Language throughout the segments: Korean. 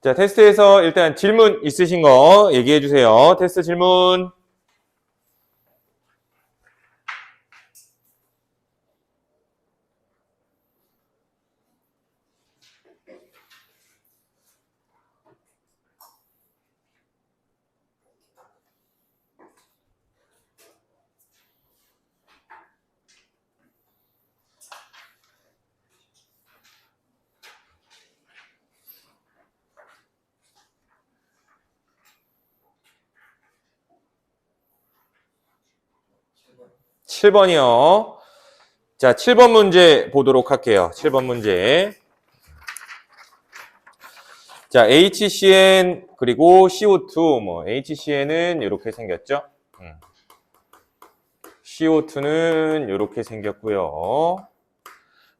자, 테스트에서 일단 질문 있으신 거 얘기해 주세요. 테스트 질문. 칠 번이요. 자, 7번 문제 보도록 할게요. 7번 문제. 자, HCN 그리고 CO2 뭐 HCN은 이렇게 생겼죠. CO2는 이렇게 생겼고요.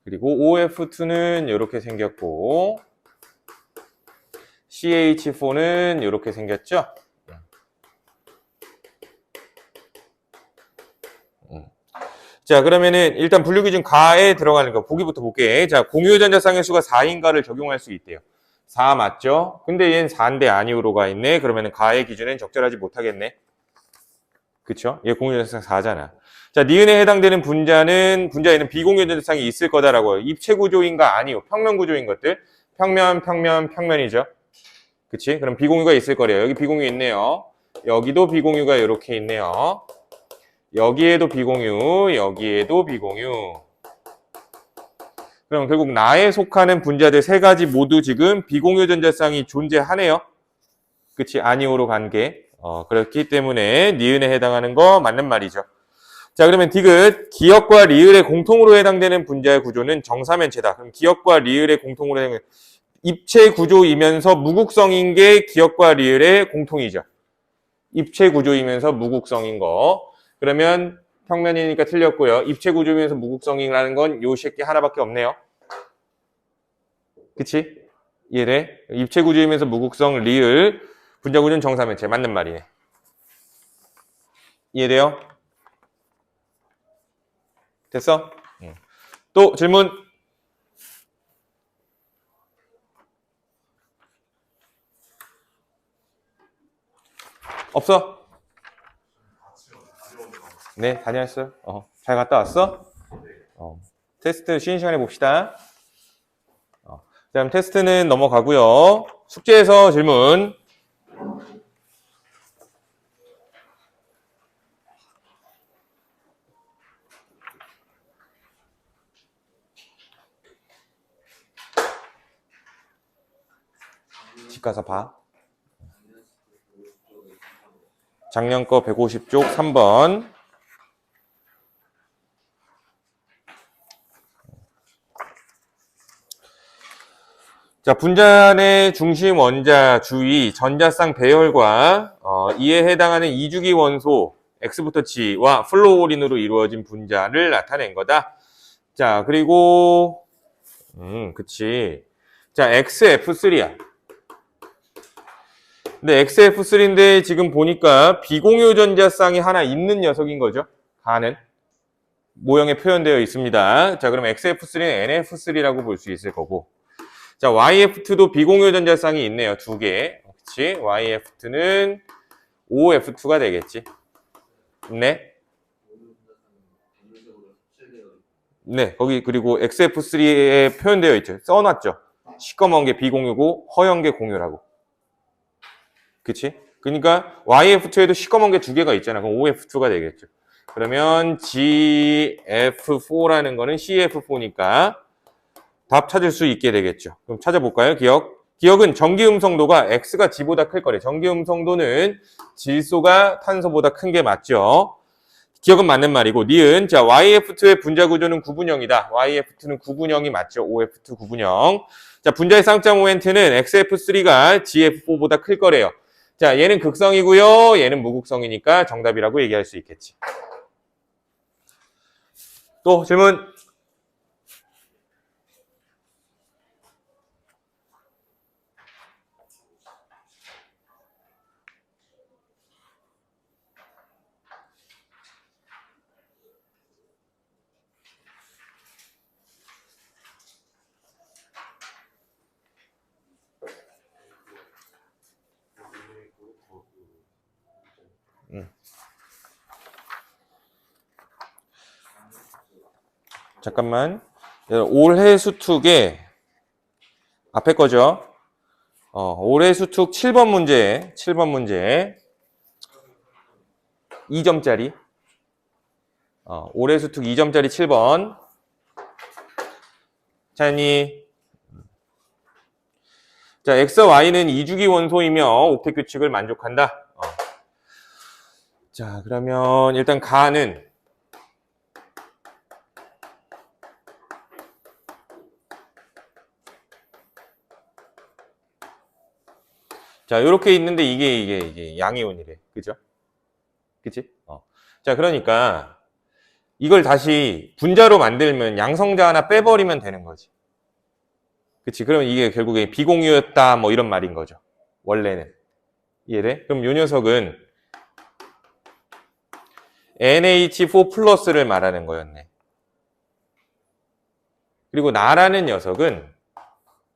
그리고 OF2는 이렇게 생겼고 CH4는 이렇게 생겼죠. 자, 그러면은 일단 분류기준 가에 들어가는 거 보기부터 볼게. 자, 공유전자쌍의 수가 4인가를 적용할 수 있대요. 4 맞죠? 근데 얘는 4인데 아니오로가 있네. 그러면은 가의 기준은 적절하지 못하겠네. 그쵸? 얘 공유전자쌍 4잖아. 자, 니은에 해당되는 분자에는 비공유전자쌍이 있을 거다라고. 입체구조인가 아니오. 평면구조인 것들. 평면이죠. 그치? 그럼 비공유가 있을 거래요. 여기 비공유 있네요. 여기도 비공유가 이렇게 있네요. 여기에도 비공유, 여기에도 비공유. 그럼 결국 나에 속하는 분자들 세 가지 모두 지금 비공유 전자쌍이 존재하네요. 그치? 아니오로 간 게. 그렇기 때문에 니은에 해당하는 거 맞는 말이죠. 자, 그러면 디귿, 기역과 리을의 공통으로 해당되는 분자의 구조는 정사면체다. 그럼 기역과 리을의 공통으로 해당되는 입체 구조이면서 무극성인 게 기역과 리을의 공통이죠. 입체 구조이면서 무극성인 거. 그러면 평면이니까 틀렸고요. 입체 구조이면서 무극성이라는 건 요 새끼 하나밖에 없네요. 그치? 이해돼? 입체 구조이면서 무극성, 리을, 분자 구조는 정사면체. 맞는 말이네. 이해돼요? 됐어? 또 질문? 없어? 네, 다녀왔어요. 잘 갔다 왔어? 테스트 쉬는 시간에 봅시다. 그다음 테스트는 넘어가고요. 숙제에서 질문. 집 가서 봐. 작년 거 150쪽 3번. 자, 분자 내 중심 원자 주위 전자쌍 배열과 이에 해당하는 이주기 원소 X부터 G와 플로우린으로 이루어진 분자를 나타낸 거다. 자, 그리고 그치. 자, XF3야. 근데 XF3인데 지금 보니까 비공유 전자쌍이 하나 있는 녀석인 거죠. 가는 모형에 표현되어 있습니다. 자, 그럼 XF3는 NF3라고 볼 수 있을 거고. 자, YF2도 비공유 전자쌍이 있네요. 두 개. 그치? YF2는 OF2가 되겠지. 네. 네, 거기 그리고 XF3에 표현되어 있죠. 써놨죠. 시꺼먼 게 비공유고 허연 게 공유라고. 그치? 그러니까 YF2에도 시꺼먼 게 두 개가 있잖아. 그럼 OF2가 되겠죠. 그러면 GF4라는 거는 CF4니까 답 찾을 수 있게 되겠죠. 그럼 찾아볼까요? 기억은 전기음성도가 X가 G보다 클 거래. 전기음성도는 질소가 탄소보다 큰 게 맞죠. 기억은 맞는 말이고 니은 자 YF2의 분자 구조는 구분형이다. YF2는 구분형이 맞죠. OF2 구분형. 자 분자의 쌍점 모멘트는 XF3가 GF4보다 클 거래요. 자 얘는 극성이고요. 얘는 무극성이니까 정답이라고 얘기할 수 있겠지. 또 질문. 잠깐만. 올해 수특의 앞에 거죠. 올해 수특 7번 문제. 2점짜리. 올해 수특 2점짜리 7번. 자니. 자, X, Y는 이주기 원소이며 옥텟 규칙을 만족한다. 자, 그러면 일단 가는 자, 요렇게 있는데 이게 양이온이래. 그죠? 그치? 자, 그러니까 이걸 다시 분자로 만들면 양성자 하나 빼버리면 되는 거지. 그치? 그러면 이게 결국에 비공유였다 뭐 이런 말인 거죠. 원래는. 이해돼? 그럼 요 녀석은 NH4 플러스를 말하는 거였네. 그리고 나라는 녀석은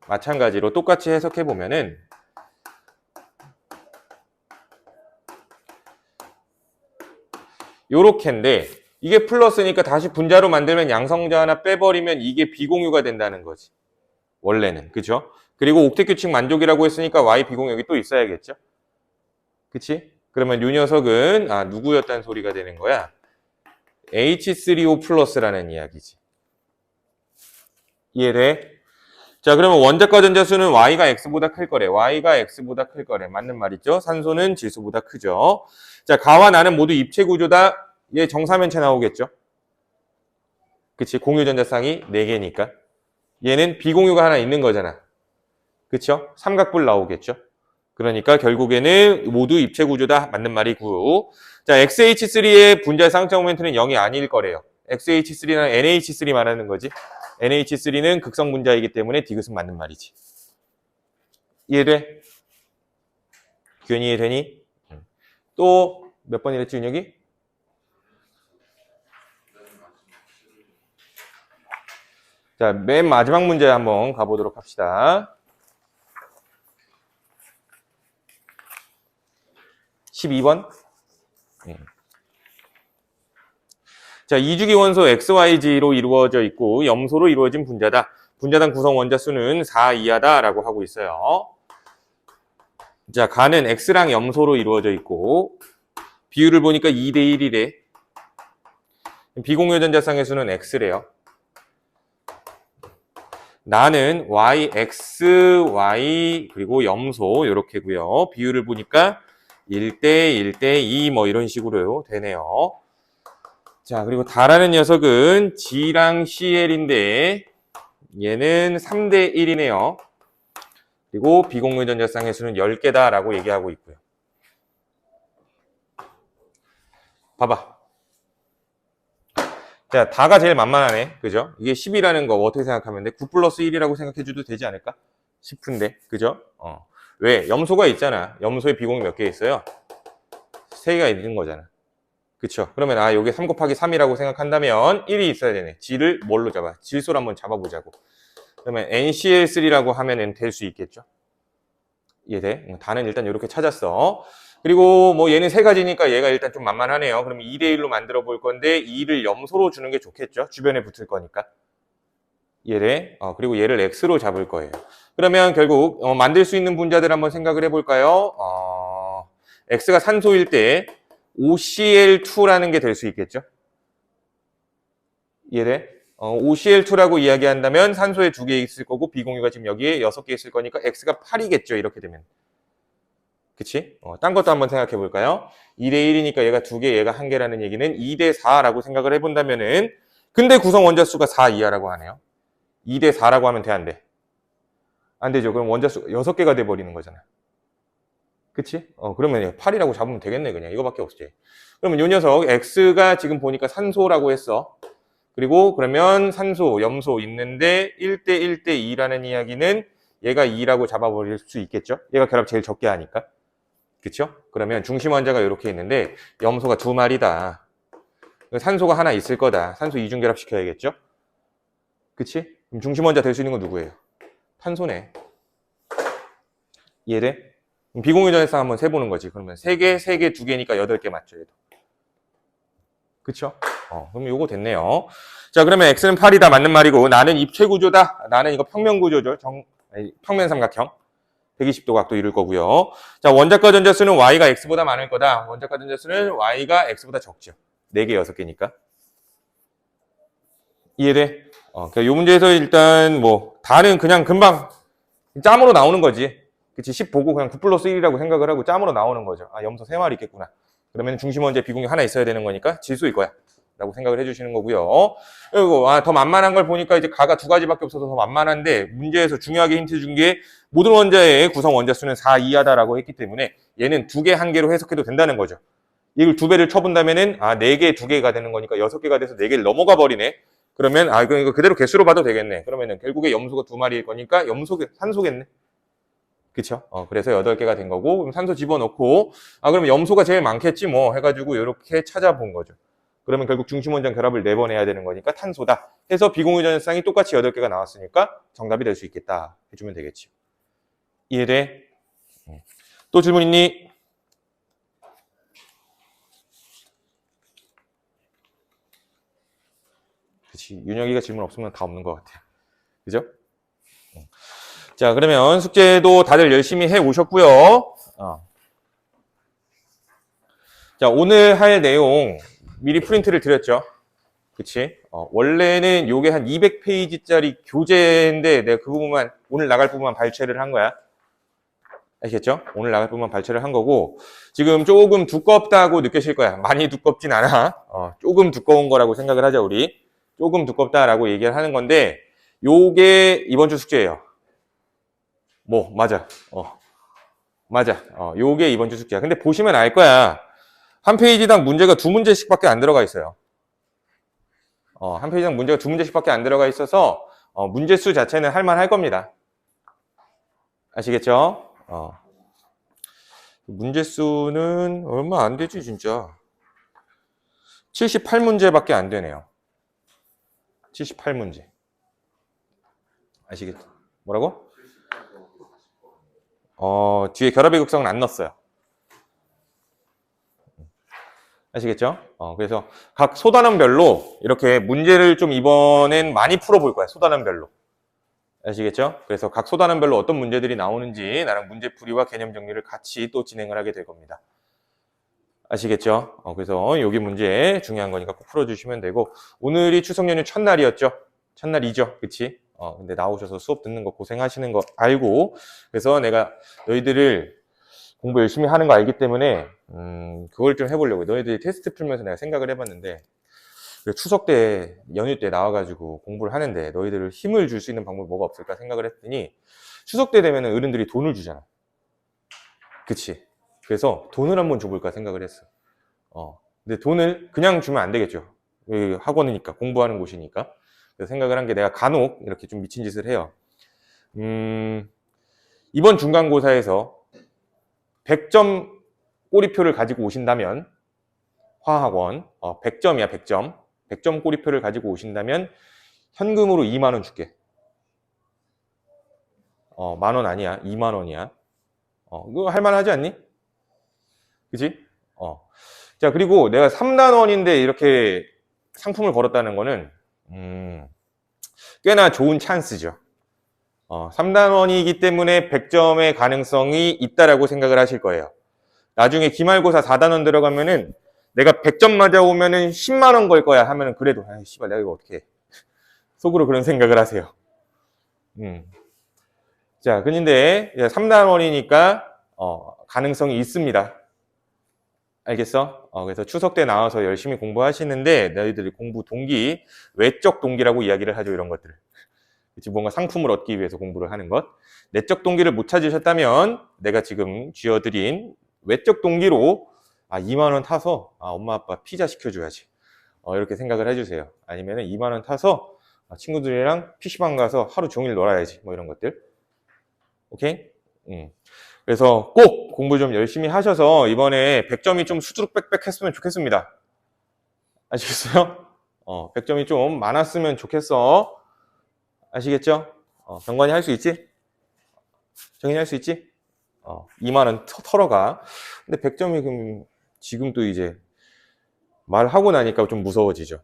마찬가지로 똑같이 해석해 보면은 요렇게인데 이게 플러스니까 다시 분자로 만들면 양성자 하나 빼버리면 이게 비공유가 된다는 거지. 원래는. 그죠? 그리고 옥텟 규칙 만족이라고 했으니까 Y 비공유이 또 있어야겠죠? 그치? 그러면 요 녀석은 누구였다는 소리가 되는 거야? H3O 플러스라는 이야기지. 이해돼? 자, 그러면 원자과 전자수는 Y가 X보다 클 거래. Y가 X보다 클 거래. 맞는 말이죠? 산소는 질소보다 크죠. 자, 가와 나는 모두 입체 구조다. 얘 정사면체 나오겠죠? 그치? 공유 전자쌍이 4개니까. 얘는 비공유가 하나 있는 거잖아. 그쵸? 삼각불 나오겠죠? 그러니까 결국에는 모두 입체 구조다. 맞는 말이고. 자, XH3의 분자 쌍쌍 모멘트는 0이 아닐 거래요. XH3는 NH3 말하는 거지. NH3는 극성 분자이기 때문에 디귿은 맞는 말이지. 이해돼? 규현이 이해되니? 또 몇 번이랬지, 윤혁이? 자, 맨 마지막 문제 한번 가보도록 합시다. 12번. 자, 이주기 원소 XYG로 이루어져 있고 염소로 이루어진 분자다. 분자당 구성 원자 수는 4 이하다라고 하고 있어요. 자, 가는 X랑 염소로 이루어져 있고 비율을 보니까 2대 1이래. 비공유 전자쌍의 수는 X래요. 나는 Y, X, Y 그리고 염소 이렇게고요. 비율을 보니까 1대 1대 2 뭐 이런 식으로 되네요. 자, 그리고 다라는 녀석은 G랑 CL인데 얘는 3대 1이네요. 그리고 비공유 전자쌍의 수는 10개다라고 얘기하고 있고요. 봐봐. 자, 다가 제일 만만하네. 그죠? 이게 10이라는 거 어떻게 생각하면 돼? 9 플러스 1이라고 생각해줘도 되지 않을까? 싶은데. 그죠? 왜? 염소가 있잖아. 염소에 비공유 몇 개 있어요? 3개가 있는 거잖아. 그쵸? 그러면 요게 3 곱하기 3이라고 생각한다면 1이 있어야 되네. G를 뭘로 잡아? 질소로 한번 잡아보자고. 그러면 NCl3라고 하면은 될 수 있겠죠? 이해돼? 다는 일단 이렇게 찾았어. 그리고 뭐 얘는 3가지니까 얘가 일단 좀 만만하네요. 그럼 2대 1로 만들어 볼 건데 2를 염소로 주는 게 좋겠죠? 주변에 붙을 거니까. 얘를 그리고 얘를 X로 잡을 거예요. 그러면 결국 만들 수 있는 분자들 한번 생각을 해볼까요? X가 산소일 때 OCl2라는 게 될 수 있겠죠? 이해돼? OCl2라고 이야기한다면 산소에 2개 있을 거고 비공유가 지금 여기에 6개 있을 거니까 X가 8이겠죠? 이렇게 되면. 그치? 딴 것도 한번 생각해 볼까요? 2대 1이니까 얘가 2개, 얘가 1개라는 얘기는 2대 4라고 생각을 해본다면은 근데 구성 원자 수가 4 이하라고 하네요. 2대 4라고 하면 돼, 안 돼? 안 되죠. 그럼 원자 수가 6개가 돼 버리는 거잖아. 그치? 그러면 8이라고 잡으면 되겠네, 그냥. 이거밖에 없지. 그러면 요 녀석 X가 지금 보니까 산소라고 했어. 그리고 그러면 산소, 염소 있는데 1대 1대 2라는 이야기는 얘가 2라고 잡아버릴 수 있겠죠? 얘가 결합 제일 적게 하니까. 그쵸? 그러면 중심 원자가 이렇게 있는데 염소가 2마리다. 산소가 하나 있을 거다. 산소 이중 결합 시켜야겠죠? 그치? 그럼 중심 원자 될 수 있는 건 누구예요? 탄소네. 이해돼? 비공유 전자쌍 한번 세보는 거지. 그러면 3개, 3개, 2개니까 8개 맞죠, 얘도. 그쵸? 그럼 요거 됐네요. 자, 그러면 x는 8이다. 맞는 말이고, 나는 입체 구조다. 나는 이거 평면 구조죠. 평면 삼각형. 120도 각도 이룰 거고요. 자, 원자과 전자수는 y가 x보다 많을 거다. 원자과 전자수는 y가 x보다 적죠. 4개, 6개니까. 이해돼? 그러니까 요 문제에서 일단 다는 그냥 금방 짬으로 나오는 거지. 그치? 10 보고 그냥 9 플러스 1이라고 생각을 하고 짬으로 나오는 거죠. 아, 염소 3마리 있겠구나. 그러면 중심 원재 비공유 하나 있어야 되는 거니까 지수일 거야. 라고 생각을 해주시는 거고요. 그리고 더 만만한 걸 보니까 이제 가가 2가지밖에 없어서 더 만만한데 문제에서 중요하게 힌트 준 게 모든 원자의 구성 원자수는 4 이하다라고 했기 때문에 얘는 2개, 1개로 해석해도 된다는 거죠. 이걸 2배를 쳐본다면은 4개, 2개가 되는 거니까 6개가 돼서 4개를 넘어가 버리네. 그러면 이거 그대로 개수로 봐도 되겠네. 그러면은 결국에 염소가 2마리일 거니까 산소겠네. 그쵸? 그래서 8개가 된 거고, 그럼 산소 집어넣고, 그럼 염소가 제일 많겠지 뭐 해가지고 이렇게 찾아본 거죠. 그러면 결국 중심원전 결합을 4번 해야 되는 거니까 탄소다. 해서 비공유 전자쌍이 똑같이 8개가 나왔으니까 정답이 될 수 있겠다 해주면 되겠지. 이해돼? 또 질문 있니? 그치. 윤혁이가 질문 없으면 다 없는 것 같아. 그죠? 자, 그러면 숙제도 다들 열심히 해 오셨고요. 자, 오늘 할 내용 미리 프린트를 드렸죠. 그치? 원래는 요게 한 200페이지짜리 교재인데 내가 그 부분만, 오늘 나갈 부분만 발췌를 한 거야. 아시겠죠? 오늘 나갈 부분만 발췌를 한 거고, 지금 조금 두껍다고 느끼실 거야. 많이 두껍진 않아. 조금 두꺼운 거라고 생각을 하자, 우리. 조금 두껍다라고 얘기를 하는 건데, 요게 이번 주 숙제예요. 맞아. 맞아. 요게 이번 주 숙제야. 근데 보시면 알 거야. 한 페이지당 문제가 2문제씩밖에 안 들어가 있어요. 한 페이지당 문제가 2문제씩밖에 안 들어가 있어서 문제 수 자체는 할만할 겁니다. 아시겠죠? 문제 수는 얼마 안 되지 진짜. 78문제밖에 안 되네요. 78문제. 아시겠죠? 뭐라고? 뒤에 결합의 극성은 안 넣었어요. 아시겠죠? 그래서 각 소단원별로 이렇게 문제를 좀 이번엔 많이 풀어볼 거야. 소단원별로. 아시겠죠? 그래서 각 소단원별로 어떤 문제들이 나오는지 나랑 문제풀이와 개념 정리를 같이 또 진행을 하게 될 겁니다. 아시겠죠? 그래서 여기 문제 중요한 거니까 꼭 풀어주시면 되고, 오늘이 추석 연휴 첫날이었죠? 첫날이죠? 그치? 근데 나오셔서 수업 듣는 거 고생하시는 거 알고, 그래서 내가 너희들을 공부 열심히 하는 거 알기 때문에 그걸 좀 해보려고. 너희들이 테스트 풀면서 내가 생각을 해봤는데, 추석 때 연휴 때 나와가지고 공부를 하는데 너희들을 힘을 줄 수 있는 방법이 뭐가 없을까 생각을 했더니, 추석 때 되면 어른들이 돈을 주잖아. 그치? 그래서 돈을 한번 줘볼까 생각을 했어. 근데 돈을 그냥 주면 안 되겠죠. 학원이니까, 공부하는 곳이니까. 그래서 생각을 한 게, 내가 간혹 이렇게 좀 미친 짓을 해요. 이번 중간고사에서 100점 꼬리표를 가지고 오신다면, 화학원 100점이야. 100점 꼬리표를 가지고 오신다면 현금으로 2만 원 줄게. 만 원 아니야. 2만 원이야. 이거 할만하지 않니? 그치? 자, 그리고 내가 3단원인데 이렇게 상품을 걸었다는 거는 꽤나 좋은 찬스죠. 3단원이기 때문에 100점의 가능성이 있다라고 생각을 하실 거예요. 나중에 기말고사 4단원 들어가면은 내가 100점 맞아오면은 10만 원 걸 거야 하면은, 그래도 씨발 내가 이거 어떻게 해. 속으로 그런 생각을 하세요. 자, 근데 3단원이니까 가능성이 있습니다. 알겠어? 그래서 추석 때 나와서 열심히 공부하시는데, 너희들이 공부 동기, 외적 동기라고 이야기를 하죠. 이런 것들을. 그치? 뭔가 상품을 얻기 위해서 공부를 하는 것. 내적 동기를 못 찾으셨다면 내가 지금 쥐어드린 외적 동기로 2만 원 타서 엄마 아빠 피자 시켜줘야지. 이렇게 생각을 해주세요. 아니면은 2만 원 타서 친구들이랑 PC방 가서 하루 종일 놀아야지. 뭐 이런 것들. 오케이? 그래서 꼭 공부 좀 열심히 하셔서 이번에 100점이 좀 수두룩 빽빽 했으면 좋겠습니다. 아시겠어요? 100점이 좀 많았으면 좋겠어. 아시겠죠? 정관이 할 수 있지? 정인이 할 수 있지? 2만 원 털어가. 근데 100점이 그럼 지금 또 이제 말하고 나니까 좀 무서워지죠.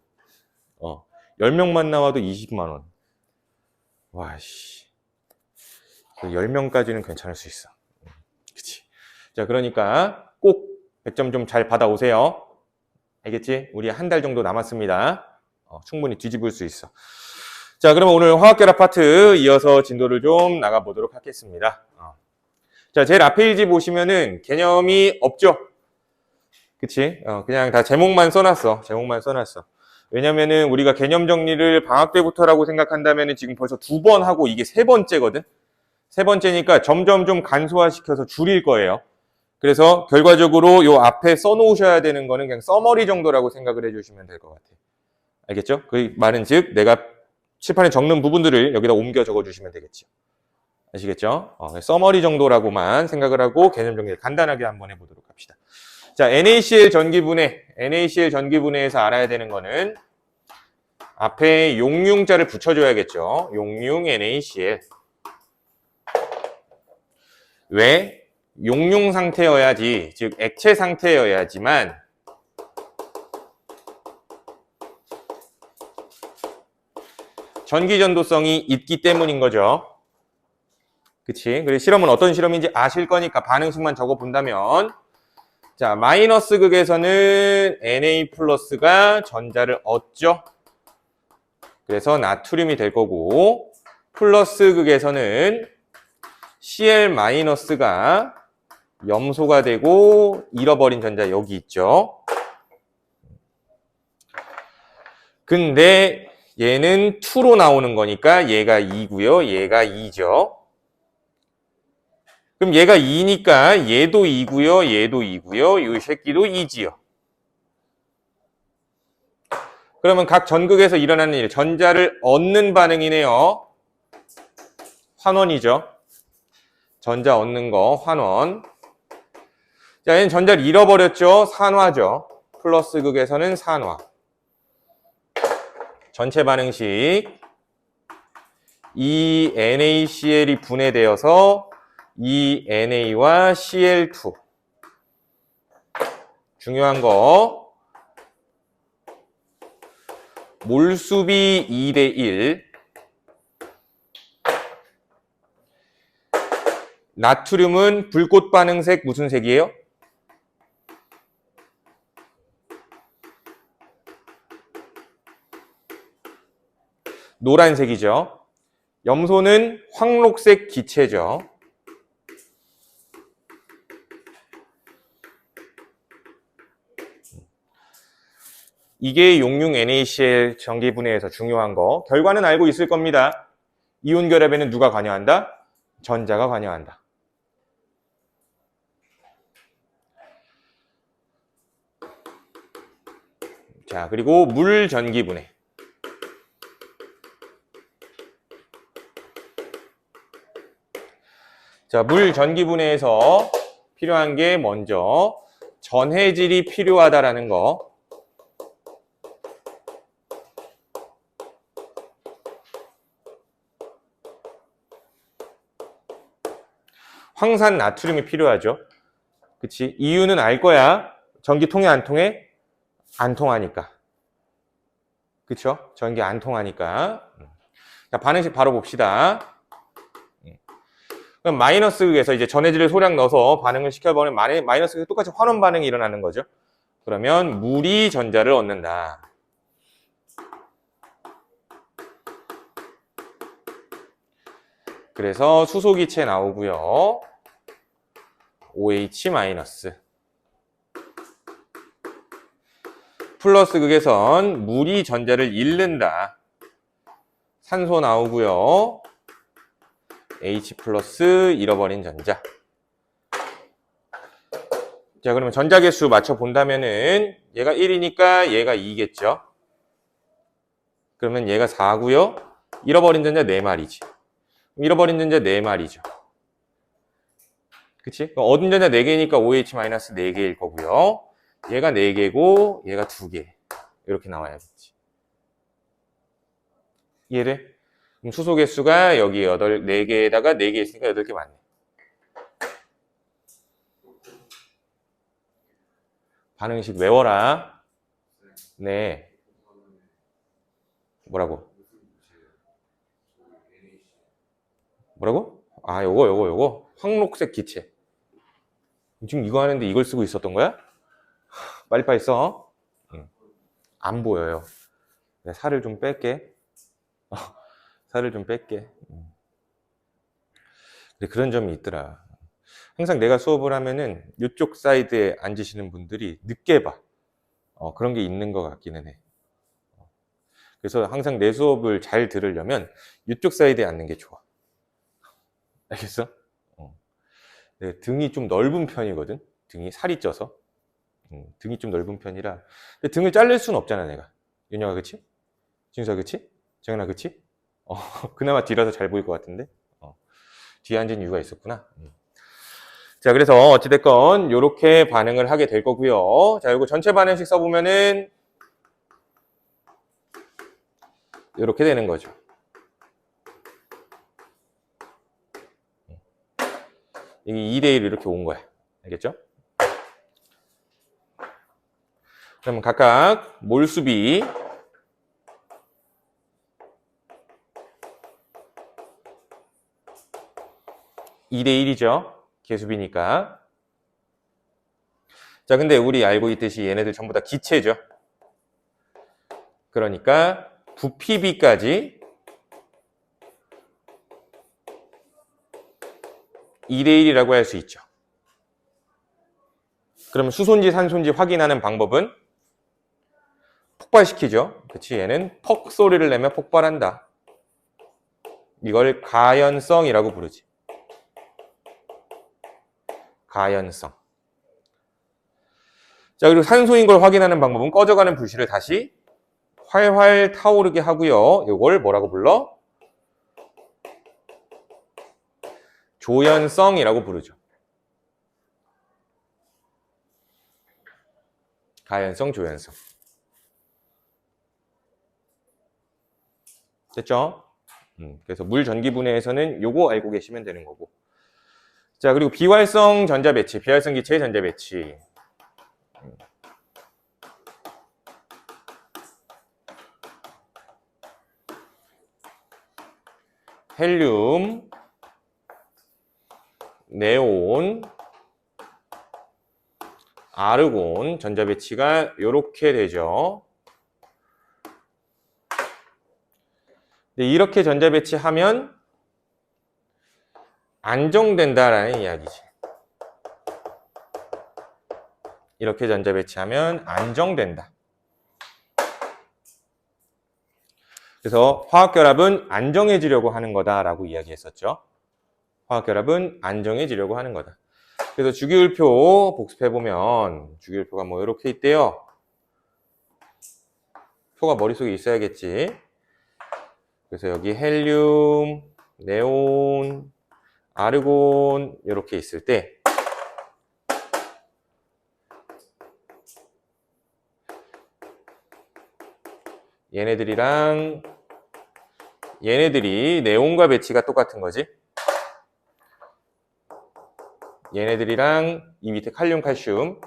10명만 나와도 20만 원. 와, 씨. 10명까지는 괜찮을 수 있어. 그치. 자, 그러니까 꼭 100점 좀 잘 받아오세요. 알겠지? 우리 한 달 정도 남았습니다. 충분히 뒤집을 수 있어. 자, 그러면 오늘 화학결합 파트 이어서 진도를 좀 나가보도록 하겠습니다. 자, 제일 앞에 일지 보시면은 개념이 없죠? 그치? 그냥 다 제목만 써놨어. 제목만 써놨어. 왜냐면은 우리가 개념 정리를 방학 때부터라고 생각한다면은 지금 벌써 2번 하고 이게 3번째거든? 3번째니까 점점 좀 간소화시켜서 줄일 거예요. 그래서 결과적으로 요 앞에 써놓으셔야 되는 거는 그냥 써머리 정도라고 생각을 해주시면 될 것 같아요. 알겠죠? 그 말은 즉 내가 칠판에 적는 부분들을 여기다 옮겨 적어주시면 되겠죠. 아시겠죠? 써머리 정도라고만 생각을 하고 개념 정리를 간단하게 한번 해보도록 합시다. 자, NaCl 전기분해, NaCl 전기분해에서 알아야 되는 거는 앞에 용융자를 붙여줘야겠죠. 용융 NaCl. 왜? 용융 상태여야지, 즉 액체 상태여야지만 전기 전도성이 있기 때문인 거죠. 그치? 그리고 실험은 어떤 실험인지 아실 거니까 반응식만 적어 본다면, 자, 마이너스 극에서는 Na 플러스가 전자를 얻죠. 그래서 나트륨이 될 거고, 플러스 극에서는 Cl 마이너스가 염소가 되고 잃어버린 전자 여기 있죠. 근데 얘는 2로 나오는 거니까 얘가 2고요. 얘가 2죠. 그럼 얘가 2니까 얘도 2고요. 얘도 2고요. 이 새끼도 2지요. 그러면 각 전극에서 일어나는 일, 전자를 얻는 반응이네요. 환원이죠. 전자 얻는 거 환원. 자, 얘는 전자를 잃어버렸죠. 산화죠. 플러스 극에서는 산화. 전체 반응식. 이 NaCl이 분해되어서 이 NA와 Cl2. 중요한 거. 몰수비 2대1. 나트륨은 불꽃 반응색 무슨 색이에요? 노란색이죠. 염소는 황록색 기체죠. 이게 용융 NaCl 전기 분해에서 중요한 거. 결과는 알고 있을 겁니다. 이온 결합에는 누가 관여한다? 전자가 관여한다. 자, 그리고 물 전기 분해. 자, 물 전기 분해에서 필요한 게 먼저 전해질이 필요하다라는 거. 황산 나트륨이 필요하죠. 그치? 이유는 알 거야. 전기 통해 안 통해? 안 통하니까. 그쵸? 전기 안 통하니까. 자, 반응식 바로 봅시다. 그럼 마이너스 극에서 이제 전해질을 소량 넣어서 반응을 시켜버리면 마이너스 극에 똑같이 환원 반응이 일어나는 거죠. 그러면 물이 전자를 얻는다. 그래서 수소기체 나오고요. OH 마이너스. 플러스 극에선 물이 전자를 잃는다. 산소 나오고요. H 플러스 잃어버린 전자. 자, 그러면 전자 개수 맞춰 본다면은 얘가 1이니까 얘가 2겠죠. 그러면 얘가 4고요. 잃어버린 전자 4마리지. 잃어버린 전자 4마리죠. 그치? 얻은 전자 4개니까 OH 마이너스 4개일 거고요. 얘가 4개고 얘가 2개. 이렇게 나와야겠지. 이해돼? 그럼 수소 개수가 여기 4개에다가 4개 있으니까 8개 맞네. 반응식 외워라. 네. 뭐라고? 뭐라고? 아, 요거. 황록색 기체. 지금 이거 하는데 이걸 쓰고 있었던 거야? 빨리빨리 써. 응. 안 보여요. 살을 좀 뺄게. 살을 좀 뺄게. 그런 점이 있더라. 항상 내가 수업을 하면은 이쪽 사이드에 앉으시는 분들이 늦게 봐. 그런 게 있는 것 같기는 해. 그래서 항상 내 수업을 잘 들으려면 이쪽 사이드에 앉는 게 좋아. 알겠어? 네, 등이 좀 넓은 편이거든. 등이 살이 쪄서. 등이 좀 넓은 편이라. 근데 등을 자를 수는 없잖아, 내가. 윤영아, 그치? 진수아, 그치? 정연아, 그치? 그나마 뒤라서 잘 보일 것 같은데? 뒤에 앉은 이유가 있었구나. 자, 그래서 어찌됐건 요렇게 반응을 하게 될 거고요. 자, 요거 전체 반응식 써보면은 요렇게 되는 거죠. 이게 2대1 이렇게 온 거야. 알겠죠? 그러면 각각 몰수비 (2대1이죠) 계수비니까. 자, 근데 우리 알고 있듯이 얘네들 전부 다 기체죠. 그러니까 부피비까지 2대1이라고 할 수 있죠. 그러면 수소인지 산소인지 확인하는 방법은 폭발시키죠. 그치? 얘는 퍽 소리를 내면 폭발한다. 이걸 가연성이라고 부르지. 가연성. 자, 그리고 산소인 걸 확인하는 방법은 꺼져가는 불씨를 다시 활활 타오르게 하고요. 이걸 뭐라고 불러? 조연성이라고 부르죠. 가연성, 조연성. 됐죠? 그래서 물 전기 분해에서는 요거 알고 계시면 되는 거고. 자, 그리고 비활성 전자 배치, 비활성 기체의 전자 배치. 헬륨, 네온, 아르곤 전자 배치가 이렇게 되죠. 이렇게 전자 배치하면 안정된다라는 이야기지. 이렇게 전자 배치하면 안정된다. 그래서 화학결합은 안정해지려고 하는 거다라고 이야기했었죠. 화학결합은 안정해지려고 하는 거다. 그래서 주기율표 복습해보면 주기율표가 뭐 이렇게 있대요. 표가 머릿속에 있어야겠지. 그래서 여기 헬륨, 네온, 아르곤 이렇게 있을 때 얘네들이 네온과 배치가 똑같은 거지. 얘네들이랑 이 밑에 칼륨, 칼슘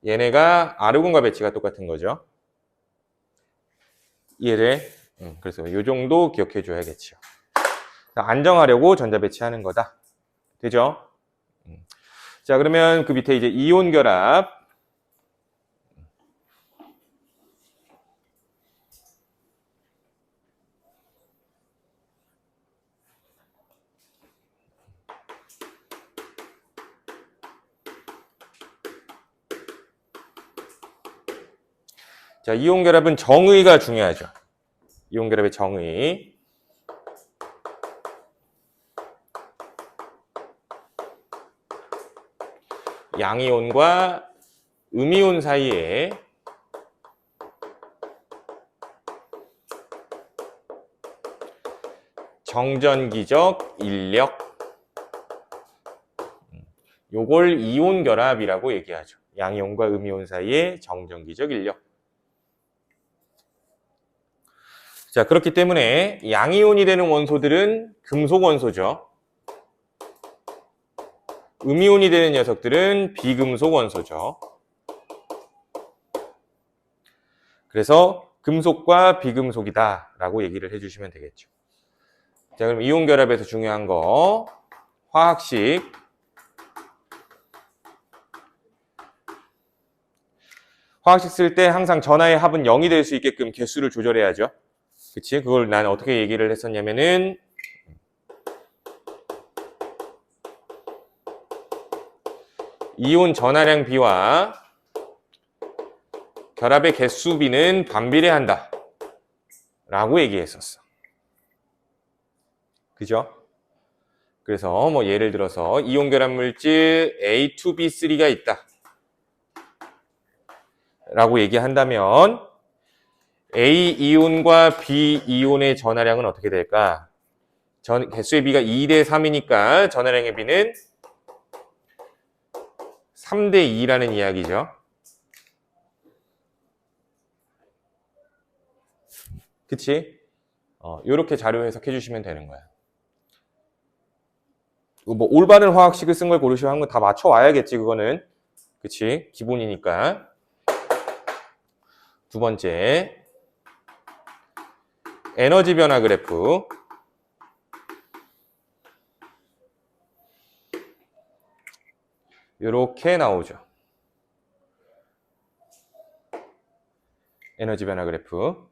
얘네가 아르곤과 배치가 똑같은 거죠. 이해돼? 그래서 이 정도 기억해 줘야겠죠. 안정하려고 전자 배치하는 거다. 되죠? 자, 그러면 그 밑에 이제 이온 결합. 자, 이온 결합은 정의가 중요하죠. 이온 결합의 정의. 양이온과 음이온 사이에 정전기적 인력, 요걸 이온 결합이라고 얘기하죠. 양이온과 음이온 사이에 정전기적 인력. 자, 그렇기 때문에 양이온이 되는 원소들은 금속 원소죠. 음이온이 되는 녀석들은 비금속 원소죠. 그래서 금속과 비금속이다 라고 얘기를 해주시면 되겠죠. 자, 그럼 이온 결합에서 중요한 거 화학식. 화학식 쓸 때 항상 전하의 합은 0이 될 수 있게끔 개수를 조절해야죠. 그치? 그걸 난 어떻게 얘기를 했었냐면은 이온 전하량 비와 결합의 개수 비는 반비례한다 라고 얘기했었어. 그죠? 그래서 뭐 예를 들어서 이온 결합 물질 A2B3가 있다 라고 얘기한다면 A 이온과 B 이온의 전하량은 어떻게 될까? 개수의 비가 2대 3이니까 전하량의 비는 3대 2라는 이야기죠. 그치? 요렇게 자료 해석해 주시면 되는 거야. 뭐 올바른 화학식을 쓴 걸 고르시면 한 건 다 맞춰 와야겠지, 그거는. 그치? 기본이니까. 두 번째. 에너지 변화 그래프. 요렇게 나오죠. 에너지 변화 그래프.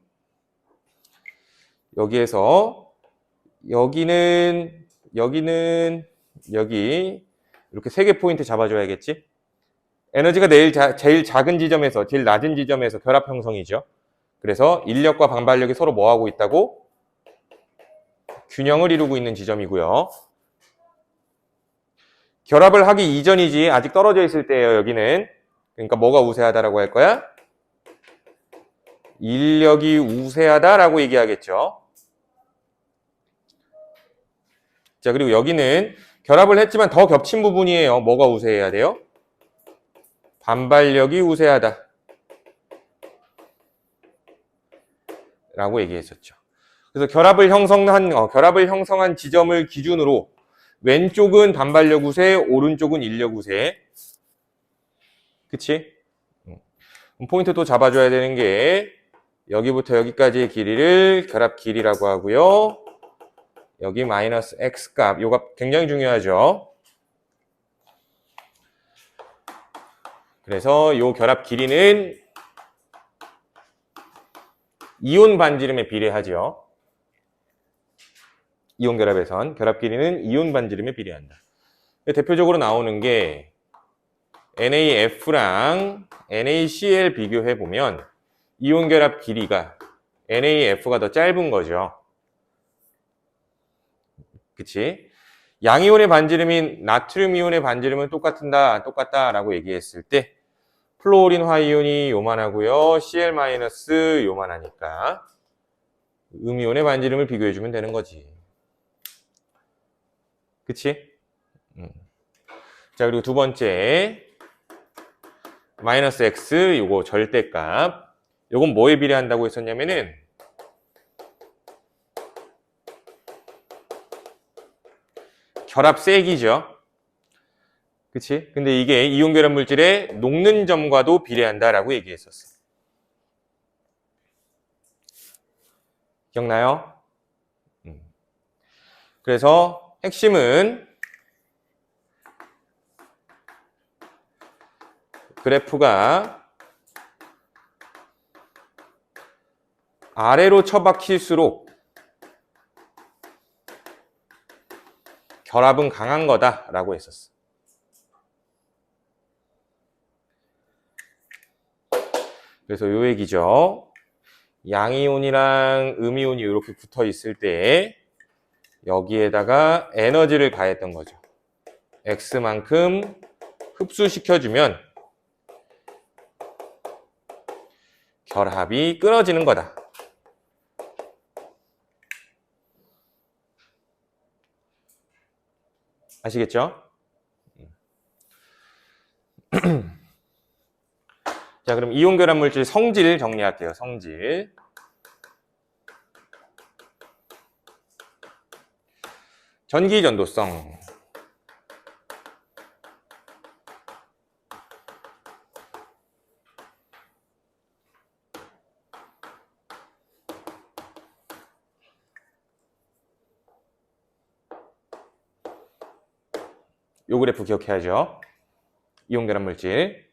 여기에서 여기는 여기 이렇게 3개 포인트 잡아줘야겠지. 에너지가 제일 작은 지점에서 제일 낮은 지점에서 결합 형성이죠. 그래서 인력과 반발력이 서로 뭐하고 있다고? 균형을 이루고 있는 지점이고요. 결합을 하기 이전이지 아직 떨어져 있을 때예요. 여기는. 그러니까 뭐가 우세하다라고 할 거야? 인력이 우세하다라고 얘기하겠죠. 자, 그리고 여기는 결합을 했지만 더 겹친 부분이에요. 뭐가 우세해야 돼요? 반발력이 우세하다 라고 얘기했었죠. 그래서 결합을 형성한 지점을 기준으로 왼쪽은 반발력 우세, 오른쪽은 인력 우세. 그치? 포인트 또 잡아줘야 되는 게 여기부터 여기까지의 길이를 결합 길이라고 하고요. 여기 마이너스 X값, 요 값 굉장히 중요하죠. 그래서 요 결합 길이는 이온 반지름에 비례하죠. 이온 결합에선 결합 길이는 이온 반지름에 비례한다. 대표적으로 나오는 게 NaF랑 NaCl 비교해 보면 이온 결합 길이가 NaF가 더 짧은 거죠. 그치? 양이온의 반지름인 나트륨 이온의 반지름은 똑같다라고 얘기했을 때 플로린 화이온이 요만하고요. Cl- 요만하니까 음이온의 반지름을 비교해주면 되는 거지. 그치? 자, 그리고 두 번째 마이너스 X 요거 절대값. 요건 뭐에 비례한다고 했었냐면은 결합 세기죠. 그치? 근데 이게 이온 결합 물질의 녹는 점과도 비례한다라고 얘기했었어. 기억나요? 그래서 핵심은 그래프가 아래로 처박힐수록 결합은 강한 거다라고 했었어. 그래서 요 얘기죠. 양이온이랑 음이온이 이렇게 붙어 있을 때 여기에다가 에너지를 가했던 거죠. X만큼 흡수시켜주면 결합이 끊어지는 거다. 아시겠죠? 자, 그럼 이온 결합 물질 성질 정리할게요. 성질. 전기 전도성. 요 그래프 기억해야죠. 이온 결합 물질.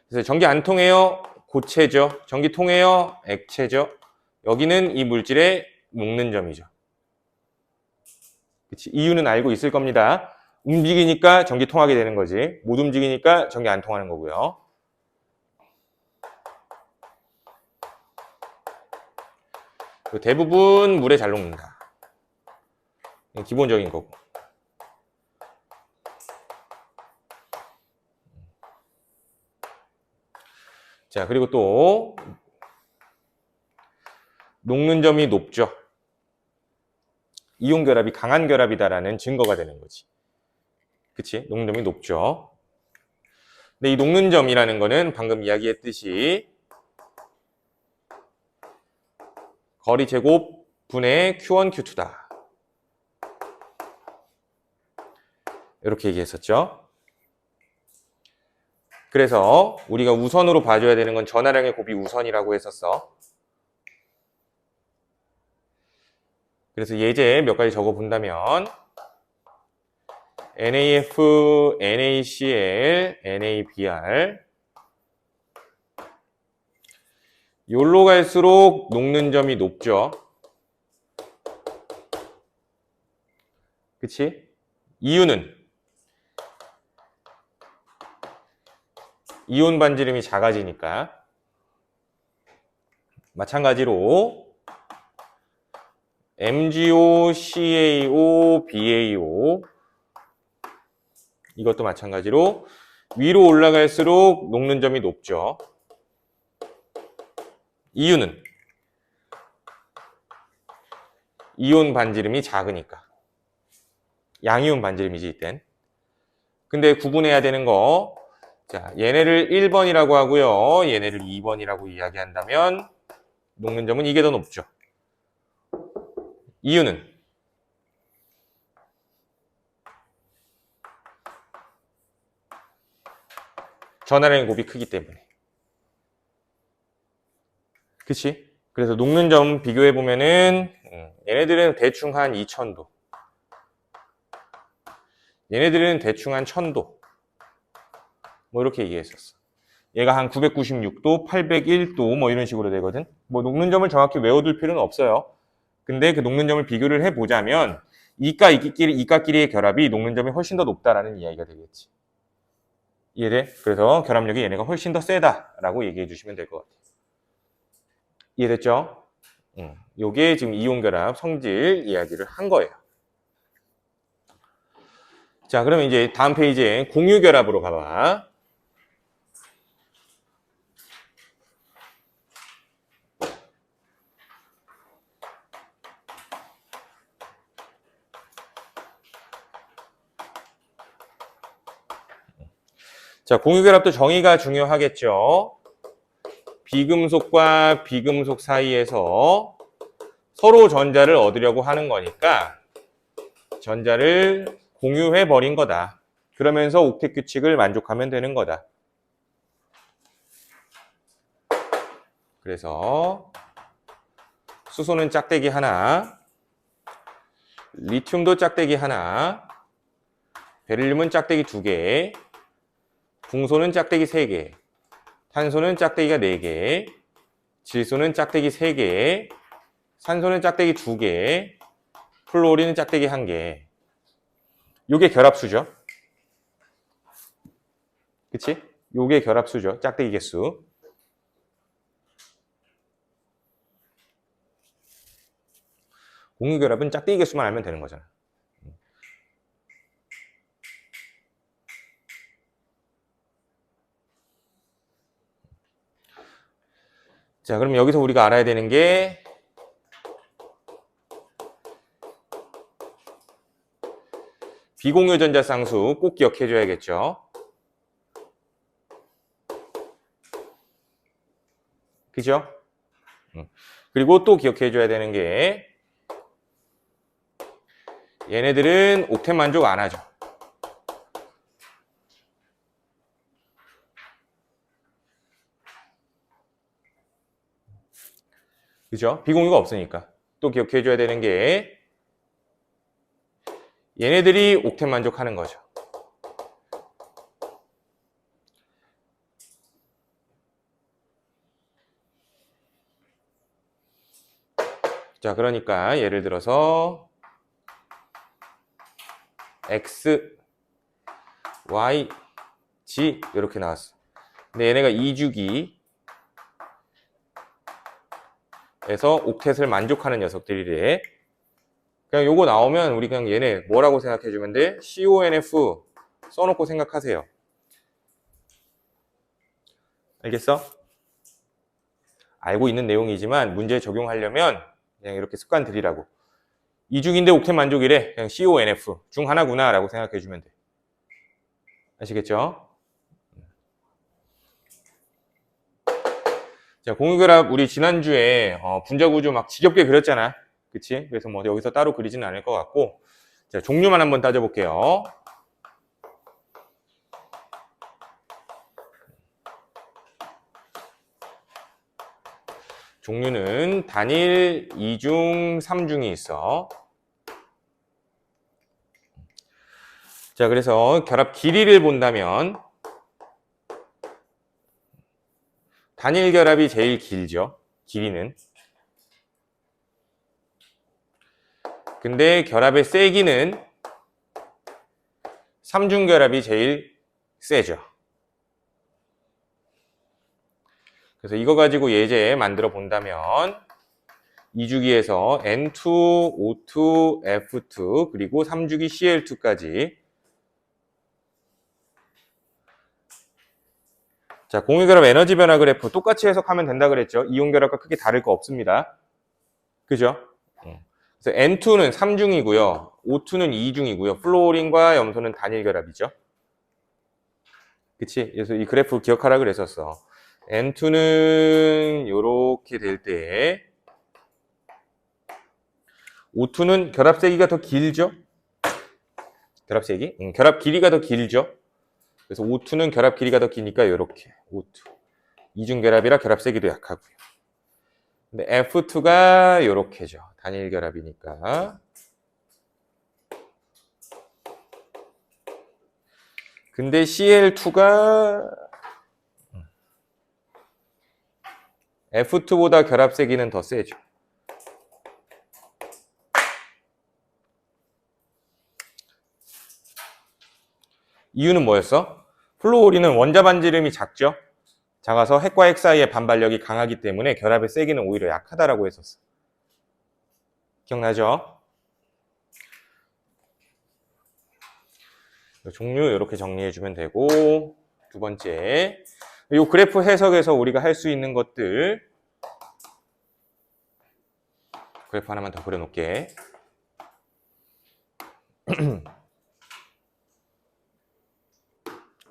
그래서 전기 안 통해요. 고체죠. 전기 통해요. 액체죠. 여기는 이 물질의 녹는 점이죠. 그치? 이유는 알고 있을 겁니다. 움직이니까 전기 통하게 되는 거지. 못 움직이니까 전기 안 통하는 거고요. 대부분 물에 잘 녹는다. 기본적인 거고. 자, 그리고 또 녹는 점이 높죠. 이온 결합이 강한 결합이다라는 증거가 되는 거지. 그치? 녹는 점이 높죠. 근데 이 녹는 점이라는 거는 방금 이야기했듯이 거리 제곱 분의 Q1, Q2다. 이렇게 얘기했었죠. 그래서 우리가 우선으로 봐줘야 되는 건 전하량의 곱이 우선이라고 했었어. 그래서 예제 몇 가지 적어 본다면 NaF, NaCl, NaBr 요로 갈수록 녹는 점이 높죠. 그치? 이유는 이온 반지름이 작아지니까. 마찬가지로 MgO, CaO, BaO 이것도 마찬가지로 위로 올라갈수록 녹는 점이 높죠. 이유는 이온 반지름이 작으니까. 양이온 반지름이지 이땐. 근데 구분해야 되는 거, 자, 얘네를 1번이라고 하고요. 얘네를 2번이라고 이야기한다면 녹는 점은 이게 더 높죠. 이유는 전하량의 곱이 크기 때문에. 그치? 그래서 녹는 점 비교해 보면은 얘네들은 대충 한 2000도. 얘네들은 대충 한 1000도. 뭐 이렇게 얘기했었어. 얘가 한 996도, 801도 뭐 이런 식으로 되거든. 뭐 녹는 점을 정확히 외워둘 필요는 없어요. 근데 그 녹는 점을 비교를 해보자면 이가 이가끼리의 결합이 녹는 점이 훨씬 더 높다라는 이야기가 되겠지. 이해돼? 그래서 결합력이 얘네가 훨씬 더 세다라고 얘기해 주시면 될 것 같아요. 이해됐죠? 요게 지금 이온 결합 성질 이야기를 한 거예요. 자, 그러면 이제 다음 페이지에 공유 결합으로 가봐. 자, 공유결합도 정의가 중요하겠죠. 비금속과 비금속 사이에서 서로 전자를 얻으려고 하는 거니까 전자를 공유해 버린 거다. 그러면서 옥텟 규칙을 만족하면 되는 거다. 그래서 수소는 짝대기 하나, 리튬도 짝대기 하나, 베릴륨은 짝대기 2개, 붕소는 짝대기 3개, 탄소는 짝대기가 4개, 질소는 짝대기 3개, 산소는 짝대기 2개, 플루오린은 짝대기 1개. 요게 결합수죠. 그치? 요게 결합수죠. 짝대기 개수. 공유결합은 짝대기 개수만 알면 되는 거잖아. 자, 그럼 여기서 우리가 알아야 되는 게 비공유 전자 쌍수 꼭 기억해 줘야겠죠. 그죠? 그리고 또 기억해 줘야 되는 게 얘네들은 옥텟 만족 안 하죠. 그죠? 비공유가 없으니까. 또 기억해 줘야 되는 게 얘네들이 옥텟 만족하는 거죠. 자, 그러니까 예를 들어서 X, Y, G 이렇게 나왔어. 근데 얘네가 2주기에서 옥텟을 만족하는 녀석들이래. 그냥 요거 나오면 우리 그냥 얘네 뭐라고 생각해주면 돼? CONF 써놓고 생각하세요. 알겠어? 알고 있는 내용이지만 문제에 적용하려면 그냥 이렇게 습관 들이라고. 2중인데 옥텟 만족이래. 그냥 CONF 중 하나구나 라고 생각해주면 돼. 아시겠죠? 자, 공유결합 우리 지난주에 분자구조 막 지겹게 그렸잖아. 그치? 그래서 뭐 여기서 따로 그리지는 않을 것 같고, 자, 종류만 한번 따져볼게요. 종류는 단일, 2중, 3중이 있어. 자, 그래서 결합 길이를 본다면 단일 결합이 제일 길죠. 길이는. 근데 결합의 세기는 3중 결합이 제일 세죠. 그래서 이거 가지고 예제 만들어 본다면 2주기에서 N2, O2, F2 그리고 3주기 Cl2까지. 자, 공유결합 에너지 변화 그래프 똑같이 해석하면 된다 그랬죠. 이온결합과 크게 다를 거 없습니다. 그죠? 그래서 N2는 3중이고요. O2는 2중이고요. 플로린과 염소는 단일 결합이죠. 그치? 그래서 이 그래프 기억하라 그랬었어. N2는 이렇게 될 때 O2는 결합 세기가 더 길죠? 결합 세기? 결합 길이가 더 길죠? 그래서 O2는 결합 길이가 더 기니까 이렇게 O2. 이중 결합이라 결합 세기도 약하고요. 근데 F2가 이렇게죠. 단일 결합이니까. 근데 Cl2가 F2보다 결합 세기는 더 세죠. 이유는 뭐였어? 플루오린은 원자 반지름이 작죠? 작아서 핵과 핵 사이의 반발력이 강하기 때문에 결합의 세기는 오히려 약하다라고 했었어. 기억나죠? 종류 이렇게 정리해주면 되고, 두 번째, 이 그래프 해석에서 우리가 할 수 있는 것들, 그래프 하나만 더 그려놓을게.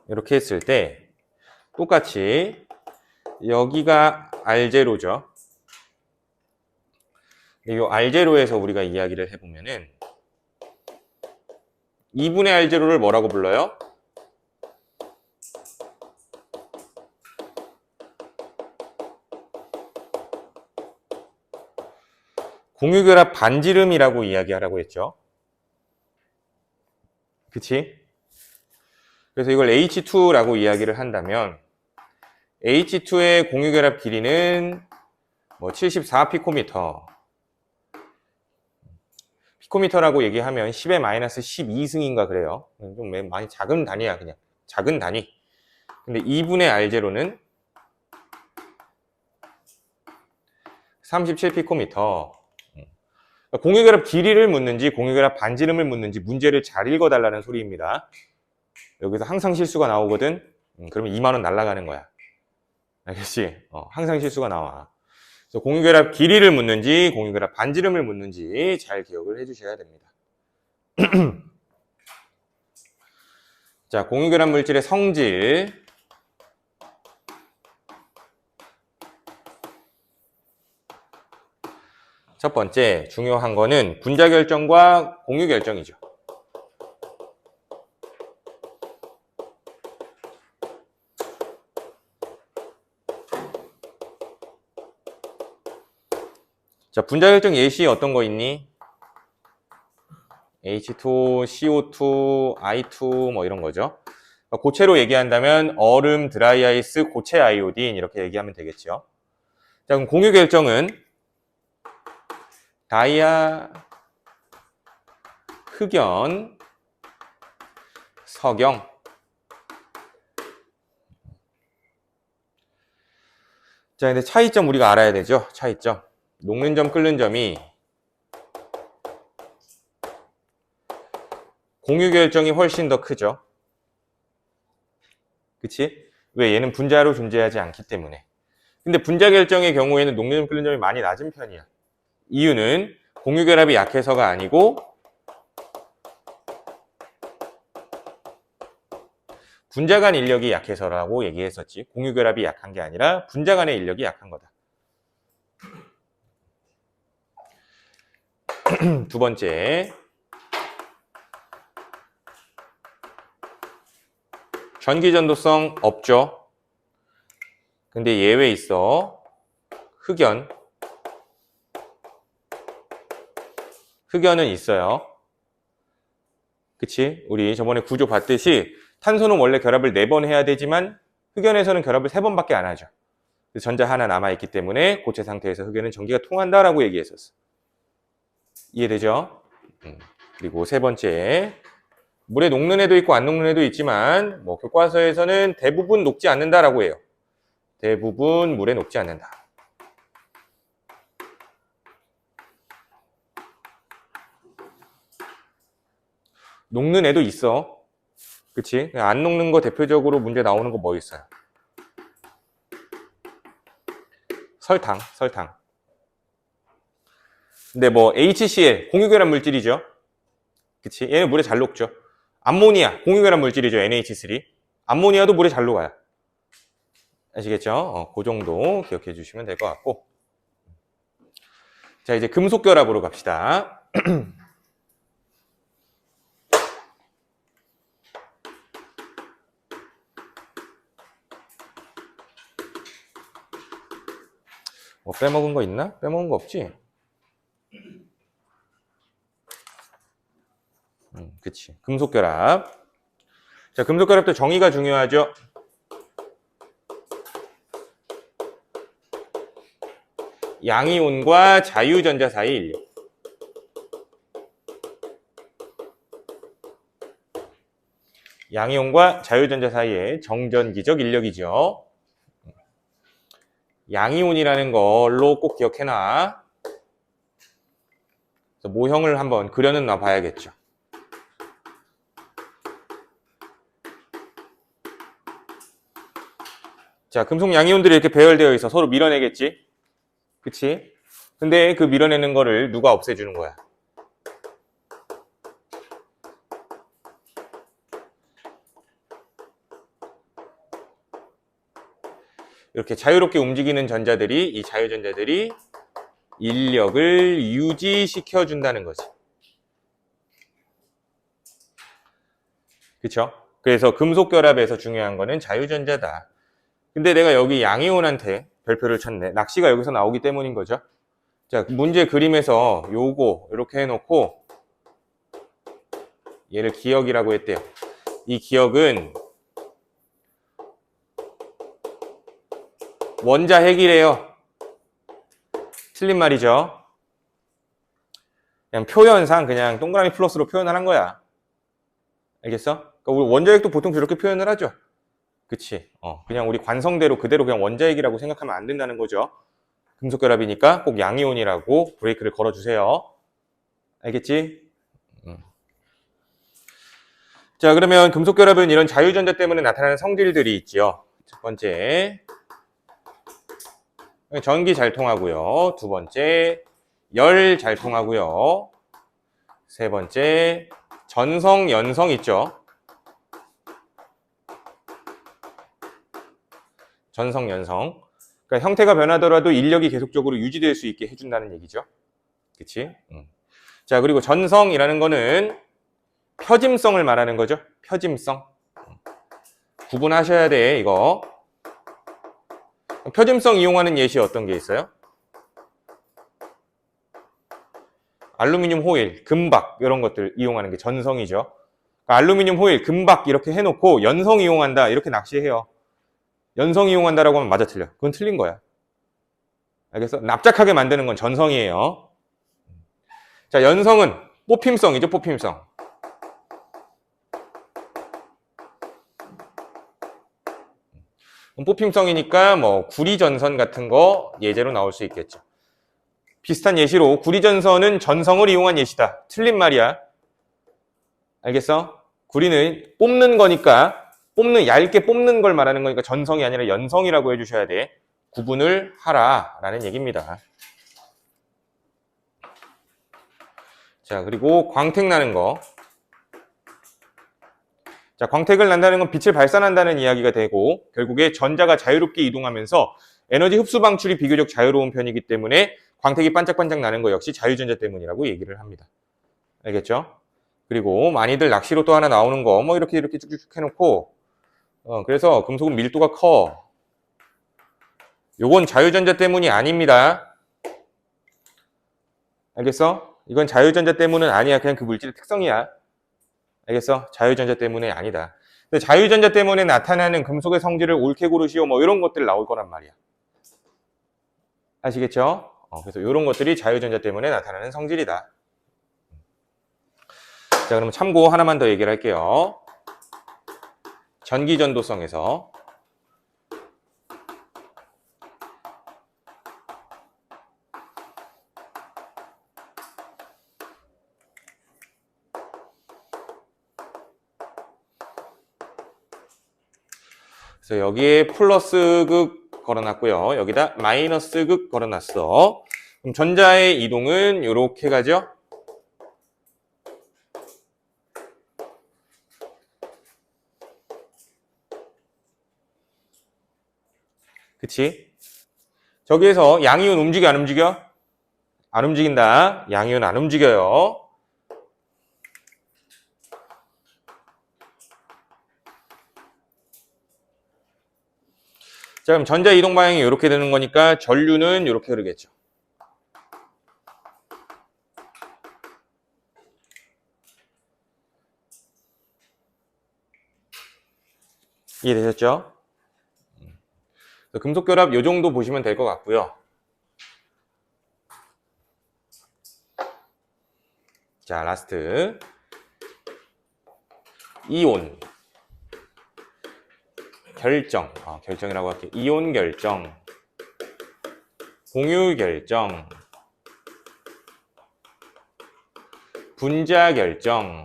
이렇게 했을 때 똑같이 여기가 R0죠. 이 R0에서 우리가 이야기를 해보면은 2분의 R0를 뭐라고 불러요? 공유결합 반지름이라고 이야기하라고 했죠. 그치? 그래서 이걸 H2라고 이야기를 한다면 H2의 공유결합 길이는 뭐 74피코미터. 피코미터라고 얘기하면 10의 마이너스 12승인가 그래요. 좀 많이 작은 단위야, 그냥. 작은 단위. 근데 2분의 R0는 37피코미터. 공유결합 길이를 묻는지 공유결합 반지름을 묻는지 문제를 잘 읽어달라는 소리입니다. 여기서 항상 실수가 나오거든. 그러면 2만 원 날아가는 거야. 알겠지? 항상 실수가 나와. 그래서 공유결합 길이를 묻는지 공유결합 반지름을 묻는지 잘 기억을 해주셔야 됩니다. 자, 공유결합 물질의 성질. 첫 번째 중요한 거는 분자 결정과 공유 결정이죠. 자, 분자 결정 예시 어떤 거 있니? H2, CO2, I2 뭐 이런 거죠. 고체로 얘기한다면 얼음, 드라이 아이스, 고체 아이오딘 이렇게 얘기하면 되겠죠. 자, 그럼 공유 결정은 다이아, 흑연, 석영. 자, 근데 차이점 우리가 알아야 되죠? 차이점. 녹는 점, 끓는 점이 공유 결정이 훨씬 더 크죠. 그치? 왜? 얘는 분자로 존재하지 않기 때문에. 근데 분자 결정의 경우에는 녹는 점, 끓는 점이 많이 낮은 편이야. 이유는 공유 결합이 약해서가 아니고 분자 간 인력이 약해서라고 얘기했었지. 공유 결합이 약한 게 아니라 분자 간의 인력이 약한 거다. 두 번째, 전기전도성 없죠. 근데 예외 있어. 흑연. 흑연은 있어요. 그치? 우리 저번에 구조 봤듯이 탄소는 원래 결합을 4번 해야 되지만 흑연에서는 결합을 3번밖에 안 하죠. 전자 하나 남아있기 때문에 고체 상태에서 흑연은 전기가 통한다라고 얘기했었어. 이해되죠? 그리고 세 번째, 물에 녹는 애도 있고 안 녹는 애도 있지만 뭐 교과서에서는 대부분 녹지 않는다라고 해요. 대부분 물에 녹지 않는다. 녹는 애도 있어. 그치? 안 녹는 거 대표적으로 문제 나오는 거 뭐 있어요? 설탕. 근데 뭐 HCl, 공유결합 물질이죠. 그치? 얘는 물에 잘 녹죠. 암모니아, 공유결합 물질이죠. NH3. 암모니아도 물에 잘 녹아요. 아시겠죠? 그 정도 기억해 주시면 될 것 같고. 자, 이제 금속 결합으로 갑시다. 뭐 빼먹은 거 있나? 빼먹은 거 없지? 그치. 금속 결합. 자, 금속 결합도 정의가 중요하죠. 양이온과 자유전자 사이 인력. 양이온과 자유전자 사이의 정전기적 인력이죠. 양이온이라는 걸로 꼭 기억해놔. 모형을 한번 그려는 놔 봐야겠죠. 자, 금속 양이온들이 이렇게 배열되어 있어. 서로 밀어내겠지? 그치? 근데 그 밀어내는 거를 누가 없애주는 거야? 이렇게 자유롭게 움직이는 전자들이, 이 자유전자들이 인력을 유지시켜 준다는 거지. 그쵸? 그래서 금속 결합에서 중요한 거는 자유전자다. 근데 내가 여기 양이온한테 별표를 쳤네. 낚시가 여기서 나오기 때문인 거죠. 자, 문제 그림에서 요거 이렇게 해놓고 얘를 기역이라고 했대요. 이 기역은 원자 핵이래요. 틀린 말이죠. 그냥 표현상 그냥 동그라미 플러스로 표현을 한 거야. 알겠어? 그러니까 우리 원자핵도 보통 저렇게 표현을 하죠. 그치? 그냥 우리 관성대로 그대로 그냥 원자핵이라고 생각하면 안 된다는 거죠. 금속결합이니까 꼭 양이온이라고 브레이크를 걸어주세요. 알겠지? 자, 그러면 금속결합은 이런 자유전자 때문에 나타나는 성질들이 있죠. 첫 번째, 전기 잘 통하고요. 두 번째, 열 잘 통하고요. 세 번째, 전성, 연성 있죠. 전성, 연성. 그러니까 형태가 변하더라도 인력이 계속적으로 유지될 수 있게 해준다는 얘기죠. 그치? 자, 그리고 전성이라는 거는 표짐성을 말하는 거죠. 표짐성. 구분하셔야 돼, 이거. 표짐성 이용하는 예시 어떤 게 있어요? 알루미늄 호일, 금박 이런 것들 이용하는 게 전성이죠. 그러니까 알루미늄 호일, 금박 이렇게 해놓고 연성 이용한다 이렇게 낚시해요. 연성 이용한다라고 하면 맞아 틀려. 그건 틀린 거야. 알겠어? 납작하게 만드는 건 전성이에요. 자, 연성은 뽑힘성이죠, 뽑힘성. 뽑힘성이니까 뭐 구리전선 같은 거 예제로 나올 수 있겠죠. 비슷한 예시로 구리전선은 전성을 이용한 예시다. 틀린 말이야. 알겠어? 구리는 뽑는 거니까 얇게 뽑는 걸 말하는 거니까 전성이 아니라 연성이라고 해주셔야 돼. 구분을 하라라는 얘기입니다. 자, 그리고 광택 나는 거. 자, 광택을 난다는 건 빛을 발산한다는 이야기가 되고 결국에 전자가 자유롭게 이동하면서 에너지 흡수 방출이 비교적 자유로운 편이기 때문에 광택이 반짝반짝 나는 거 역시 자유전자 때문이라고 얘기를 합니다. 알겠죠? 그리고 많이들 낚시로 또 하나 나오는 거 뭐 이렇게 쭉쭉 해놓고 그래서 금속은 밀도가 커. 요건 자유전자 때문이 아닙니다. 알겠어? 이건 자유전자 때문은 아니야. 그냥 그 물질의 특성이야. 알겠어? 자유전자 때문에 아니다. 근데 자유전자 때문에 나타나는 금속의 성질을 옳게 고르시오 뭐 이런 것들 나올 거란 말이야. 아시겠죠? 그래서 이런 것들이 자유전자 때문에 나타나는 성질이다. 자, 그럼 참고 하나만 더 얘기를 할게요. 전기전도성에서 그래서 여기에 플러스 극 걸어놨고요. 여기다 마이너스 극 걸어놨어. 그럼 전자의 이동은 이렇게 가죠. 그치? 저기에서 양이온 움직여 안 움직여? 안 움직인다. 양이온 안 움직여요. 자, 그럼 전자 이동 방향이 이렇게 되는 거니까 전류는 이렇게 흐르겠죠. 이해되셨죠? 금속 결합 이 정도 보시면 될 것 같고요. 자, 라스트. 이온. 결정. 결정이라고 할게요. 이온 결정. 공유 결정. 분자 결정.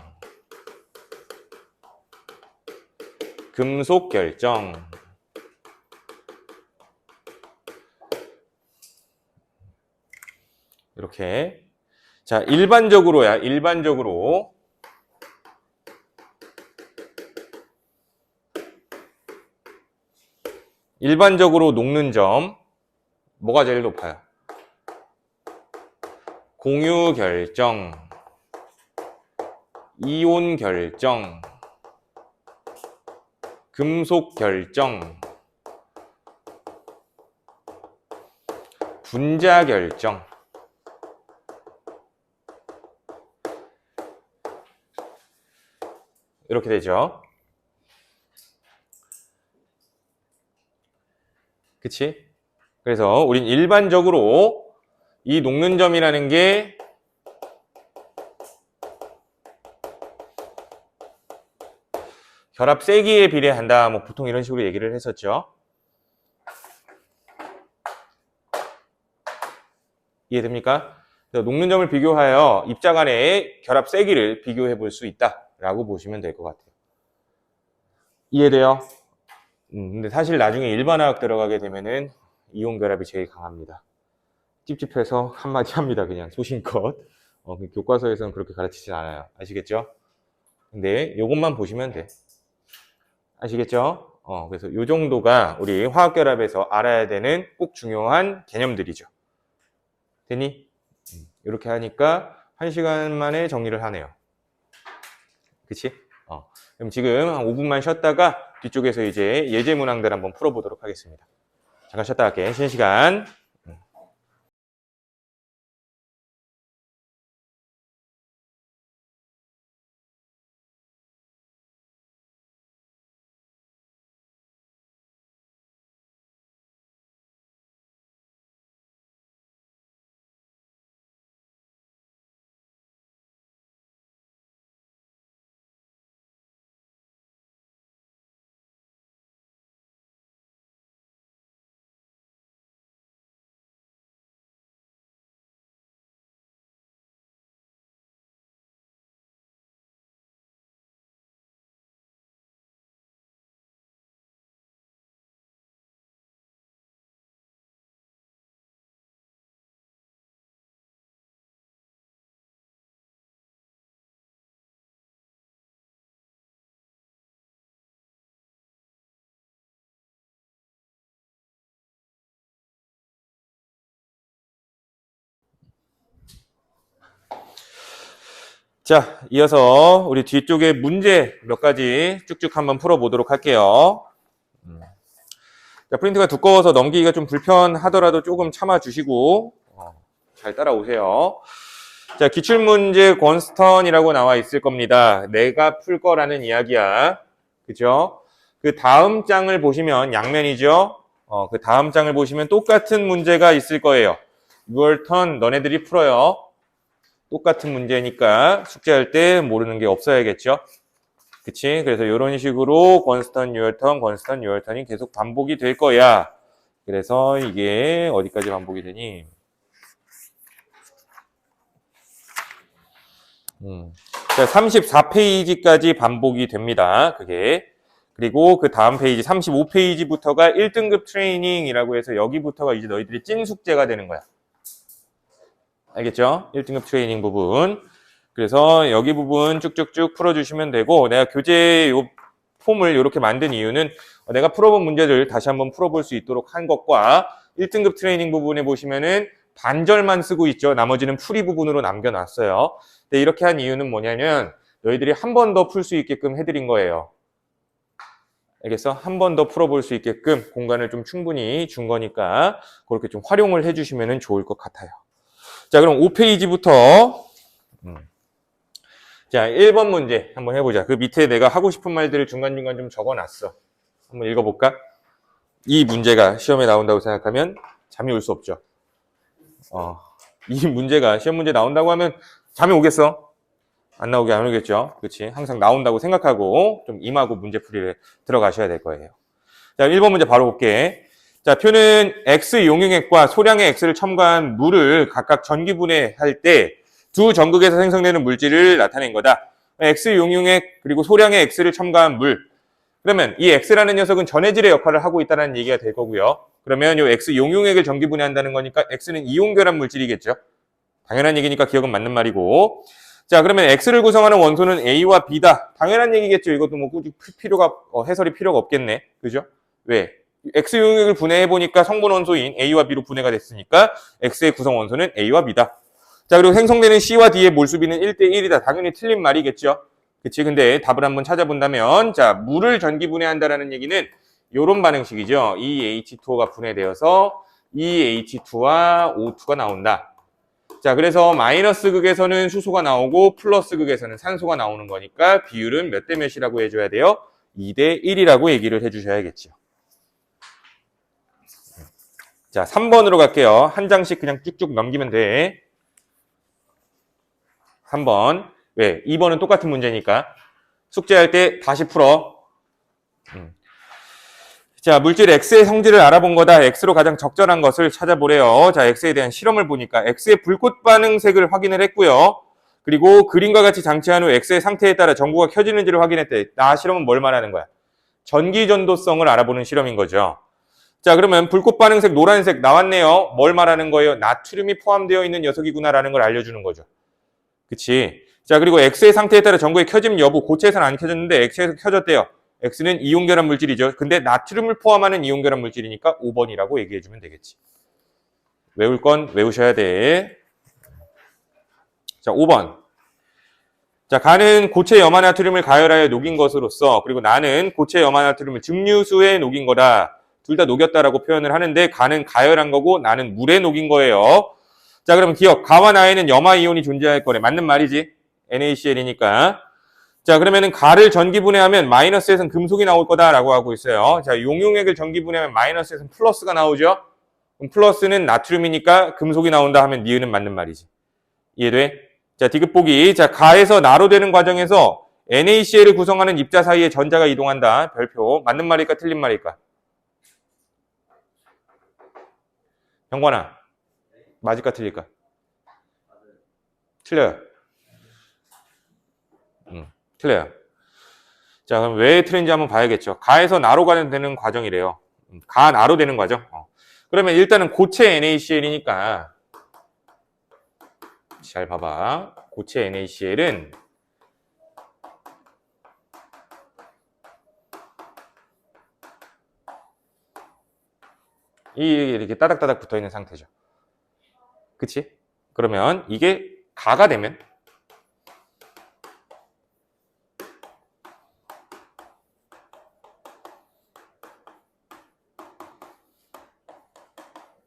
금속 결정. 이렇게. 자, 일반적으로야. 일반적으로 녹는 점 뭐가 제일 높아요? 공유 결정, 이온 결정, 금속 결정, 분자 결정. 이렇게 되죠. 그치? 그래서 우린 일반적으로 이 녹는 점이라는 게 결합 세기에 비례한다. 뭐 보통 이런 식으로 얘기를 했었죠. 이해됩니까? 녹는 점을 비교하여 입자 간의 결합 세기를 비교해 볼 수 있다라고 보시면 될 것 같아요. 이해돼요? 근데 사실 나중에 일반화학 들어가게 되면은 이온 결합이 제일 강합니다. 찝찝해서 한마디 합니다. 그냥 소신껏. 교과서에서는 그렇게 가르치진 않아요. 아시겠죠? 근데 요것만 보시면 돼. 아시겠죠? 그래서 요 정도가 우리 화학결합에서 알아야 되는 꼭 중요한 개념들이죠. 되니? 이렇게 하니까 1시간 만에 정리를 하네요. 그치? 그럼 지금 한 5분만 쉬었다가 뒤쪽에서 이제 예제 문항들 한번 풀어보도록 하겠습니다. 잠깐 쉬었다 갈게. 쉬는 시간. 자, 이어서 우리 뒤쪽에 문제 몇 가지 쭉쭉 한번 풀어보도록 할게요. 자, 프린트가 두꺼워서 넘기기가 좀 불편하더라도 조금 참아주시고 잘 따라오세요. 자, 기출문제 권스턴이라고 나와 있을 겁니다. 내가 풀 거라는 이야기야. 그죠? 그 다음 장을 보시면 양면이죠? 그 다음 장을 보시면 똑같은 문제가 있을 거예요. 6월 턴 너네들이 풀어요. 똑같은 문제니까 숙제할 때 모르는 게 없어야겠죠? 그치? 그래서 이런 식으로 권스턴, 유얼턴, 권스턴, 유얼턴이 계속 반복이 될 거야. 그래서 이게 어디까지 반복이 되니? 자, 34페이지까지 반복이 됩니다. 그게. 그리고 그 다음 페이지 35페이지부터가 1등급 트레이닝이라고 해서 여기부터가 이제 너희들이 찐 숙제가 되는 거야. 알겠죠? 1등급 트레이닝 부분. 그래서 여기 부분 쭉쭉쭉 풀어주시면 되고, 내가 교재 요 폼을 이렇게 만든 이유는 내가 풀어본 문제들 다시 한번 풀어볼 수 있도록 한 것과 1등급 트레이닝 부분에 보시면은 반절만 쓰고 있죠. 나머지는 풀이 부분으로 남겨놨어요. 근데 이렇게 한 이유는 뭐냐면 너희들이 한 번 더 풀 수 있게끔 해드린 거예요. 알겠어? 한 번 더 풀어볼 수 있게끔 공간을 좀 충분히 준 거니까 그렇게 좀 활용을 해주시면 좋을 것 같아요. 자, 그럼 5페이지부터 자, 1번 문제 한번 해보자. 그 밑에 내가 하고 싶은 말들을 중간중간 좀 적어놨어. 한번 읽어볼까? 이 문제가 시험에 나온다고 생각하면 잠이 올 수 없죠. 이 문제가 시험 문제 나온다고 하면 잠이 오겠어? 안 오겠죠? 그렇지? 항상 나온다고 생각하고 좀 임하고 문제풀이를 들어가셔야 될 거예요. 자, 1번 문제 바로 볼게. 자, 표는 X 용융액과 소량의 X를 첨가한 물을 각각 전기분해할 때 두 전극에서 생성되는 물질을 나타낸 거다. X 용융액 그리고 소량의 X를 첨가한 물. 그러면 이 X라는 녀석은 전해질의 역할을 하고 있다는 얘기가 될 거고요. 그러면 이 X 용융액을 전기분해한다는 거니까 X는 이온결합 물질이겠죠. 당연한 얘기니까 기억은 맞는 말이고. 자, 그러면 X를 구성하는 원소는 A와 B다. 당연한 얘기겠죠. 이것도 뭐 굳이 해설이 필요가 없겠네. 그죠? 왜? X 용액을 분해해보니까 성분 원소인 A와 B로 분해가 됐으니까 X의 구성 원소는 A와 B다. 자, 그리고 생성되는 C와 D의 몰수비는 1대1이다. 당연히 틀린 말이겠죠. 그치? 근데 답을 한번 찾아본다면, 자, 물을 전기분해한다라는 얘기는 요런 반응식이죠. EH2O가 분해되어서 EH2와 O2가 나온다. 자, 그래서 마이너스 극에서는 수소가 나오고 플러스 극에서는 산소가 나오는 거니까 비율은 몇 대 몇이라고 해줘야 돼요? 2대1이라고 얘기를 해주셔야겠죠. 자, 3번으로 갈게요. 한 장씩 그냥 쭉쭉 넘기면 돼. 3번. 왜? 2번은 똑같은 문제니까. 숙제할 때 다시 풀어. 자, 물질 X의 성질을 알아본 거다. X로 가장 적절한 것을 찾아보래요. 자, X에 대한 실험을 보니까 X의 불꽃 반응색을 확인을 했고요. 그리고 그림과 같이 장치한 후 X의 상태에 따라 전구가 켜지는지를 확인했대. 실험은 뭘 말하는 거야? 전기 전도성을 알아보는 실험인 거죠. 자, 그러면 불꽃 반응색 노란색 나왔네요. 뭘 말하는 거예요? 나트륨이 포함되어 있는 녀석이구나라는 걸 알려주는 거죠. 그치? 자, 그리고 X의 상태에 따라 전구의 켜짐 여부, 고체에서는 안 켜졌는데 X에서 켜졌대요. X는 이온결합 물질이죠. 근데 나트륨을 포함하는 이온결합 물질이니까 5번이라고 얘기해주면 되겠지. 외울 건 외우셔야 돼. 자, 5번. 자, 가는 고체 염화나트륨을 가열하여 녹인 것으로서, 그리고 나는 고체 염화나트륨을 증류수에 녹인 거다. 둘 다 녹였다라고 표현을 하는데, 가는 가열한 거고, 나는 물에 녹인 거예요. 자, 그럼 기억. 가와 나에는 염화이온이 존재할 거래. 맞는 말이지. NaCl이니까. 자, 그러면은 가를 전기분해하면 마이너스에선 금속이 나올 거다라고 하고 있어요. 자, 용융액을 전기분해하면 마이너스에선 플러스가 나오죠. 그럼 플러스는 나트륨이니까 금속이 나온다 하면 니은은 맞는 말이지. 이해돼? 자, 디귿 보기. 자, 가에서 나로 되는 과정에서 NaCl을 구성하는 입자 사이에 전자가 이동한다. 별표. 맞는 말일까 틀린 말일까? 병관아. 맞을까 틀릴까? 틀려요. 틀려요. 자, 그럼 왜 틀린지 한번 봐야겠죠. 가에서 나로가 되는 과정이래요. 가 나로 되는 과정. 그러면 일단은 고체 NaCl이니까 잘 봐봐. 고체 NaCl은 이렇게 따닥따닥 붙어있는 상태죠. 그치? 그러면 이게 가가 되면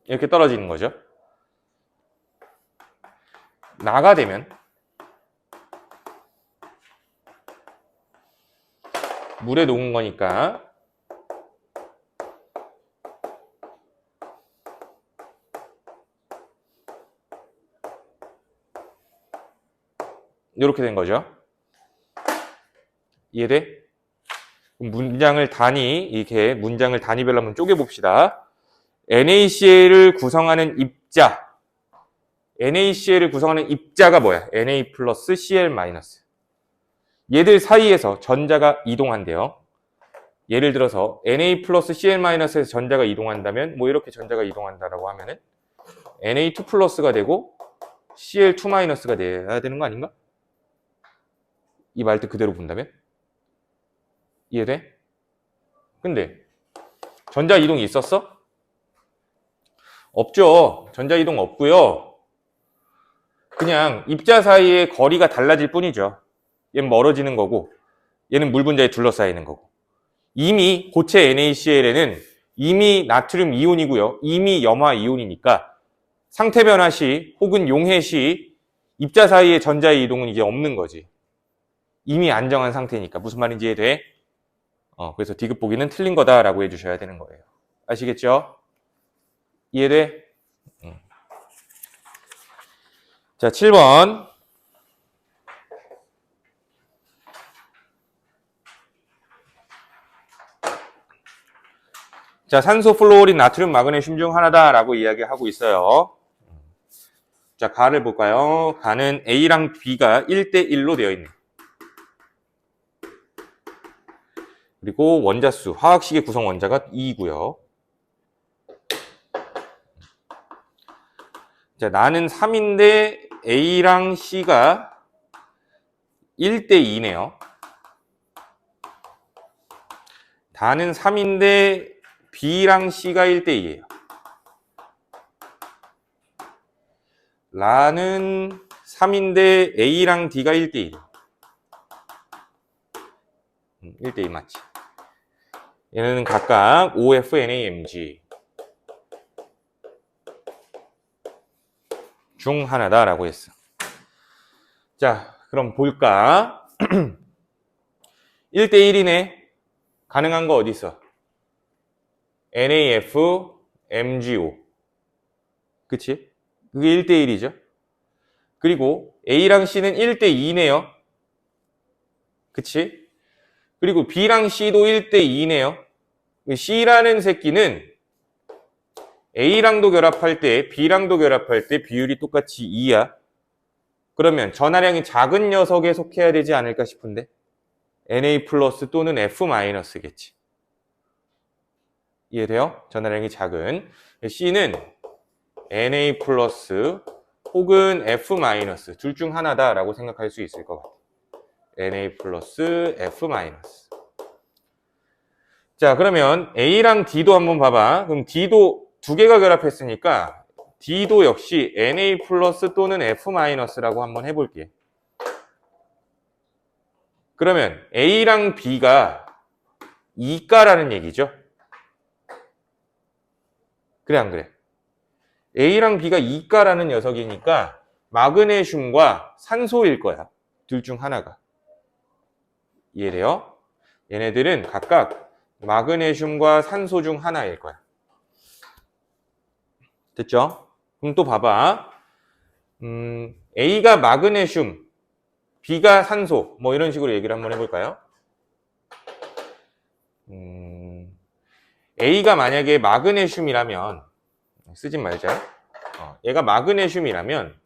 이렇게 떨어지는 거죠. 나가 되면 물에 녹은 거니까 이렇게 된 거죠. 이해돼? 문장을 단위별로 한번 쪼개봅시다. NaCl을 구성하는 입자. NaCl을 구성하는 입자가 뭐야? Na 플러스 Cl 마이너스. 얘들 사이에서 전자가 이동한대요. 예를 들어서 Na 플러스 Cl 마이너스에서 전자가 이동한다면 뭐 이렇게 전자가 이동한다라고 하면은 Na2 플러스가 되고 Cl2 마이너스가 돼야 되는 거 아닌가? 이 말뜻 그대로 본다면? 이해돼? 근데 전자 이동이 있었어? 없죠. 전자 이동 없고요. 그냥 입자 사이의 거리가 달라질 뿐이죠. 얘는 멀어지는 거고 얘는 물 분자에 둘러싸이는 거고. 이미 고체 NaCl에는 이미 나트륨 이온이고요. 이미 염화 이온이니까 상태 변화 시 혹은 용해 시 입자 사이의 전자의 이동은 이제 없는 거지. 이미 안정한 상태니까. 무슨 말인지 이해돼? 그래서 디귿 보기는 틀린 거다라고 해주셔야 되는 거예요. 아시겠죠? 이해돼? 자, 7번. 자, 산소, 플로어린, 나트륨, 마그네슘 중 하나다라고 이야기하고 있어요. 자, 가를 볼까요? 가는 A랑 B가 1대1로 되어 있네. 그리고 원자수, 화학식의 구성 원자가 2고요. 자, 나는 3인데 A랑 C가 1대2네요. 다는 3인데 B랑 C가 1대2예요. 라는 3인데 A랑 D가 1대1. 1대2 맞지? 얘는 각각 OF, NaMg 중 하나다라고 했어. 자, 그럼 볼까? 1대1이네. 가능한 거 어디 있어? NaF, MgO. 그치? 그게 1대1이죠. 그리고 A랑 C는 1대2네요. 그치? 그리고 B랑 C도 1대2네요. C라는 새끼는 A랑도 결합할 때, B랑도 결합할 때 비율이 똑같이 2야. 그러면 전하량이 작은 녀석에 속해야 되지 않을까 싶은데 Na 플러스 또는 F 마이너스겠지. 이해돼요? 전하량이 작은. C는 Na 플러스 혹은 F 마이너스 둘 중 하나다라고 생각할 수 있을 것 같아요. Na 플러스 F 마이너스. 자, 그러면 A랑 D도 한번 봐봐. 그럼 D도 두 개가 결합했으니까 D도 역시 Na 플러스 또는 F 마이너스라고 한번 해볼게. 그러면 A랑 B가 2가라는 얘기죠. 그래 안 그래? A랑 B가 2가라는 녀석이니까 마그네슘과 산소일 거야. 둘 중 하나가. 이해돼요? 얘네들은 각각 마그네슘과 산소 중 하나일 거야. 됐죠? 그럼 또 봐봐. A가 마그네슘, B가 산소, 뭐 이런 식으로 얘기를 한번 해볼까요? A가 만약에 마그네슘이라면, 쓰진 말자. 얘가 마그네슘이라면,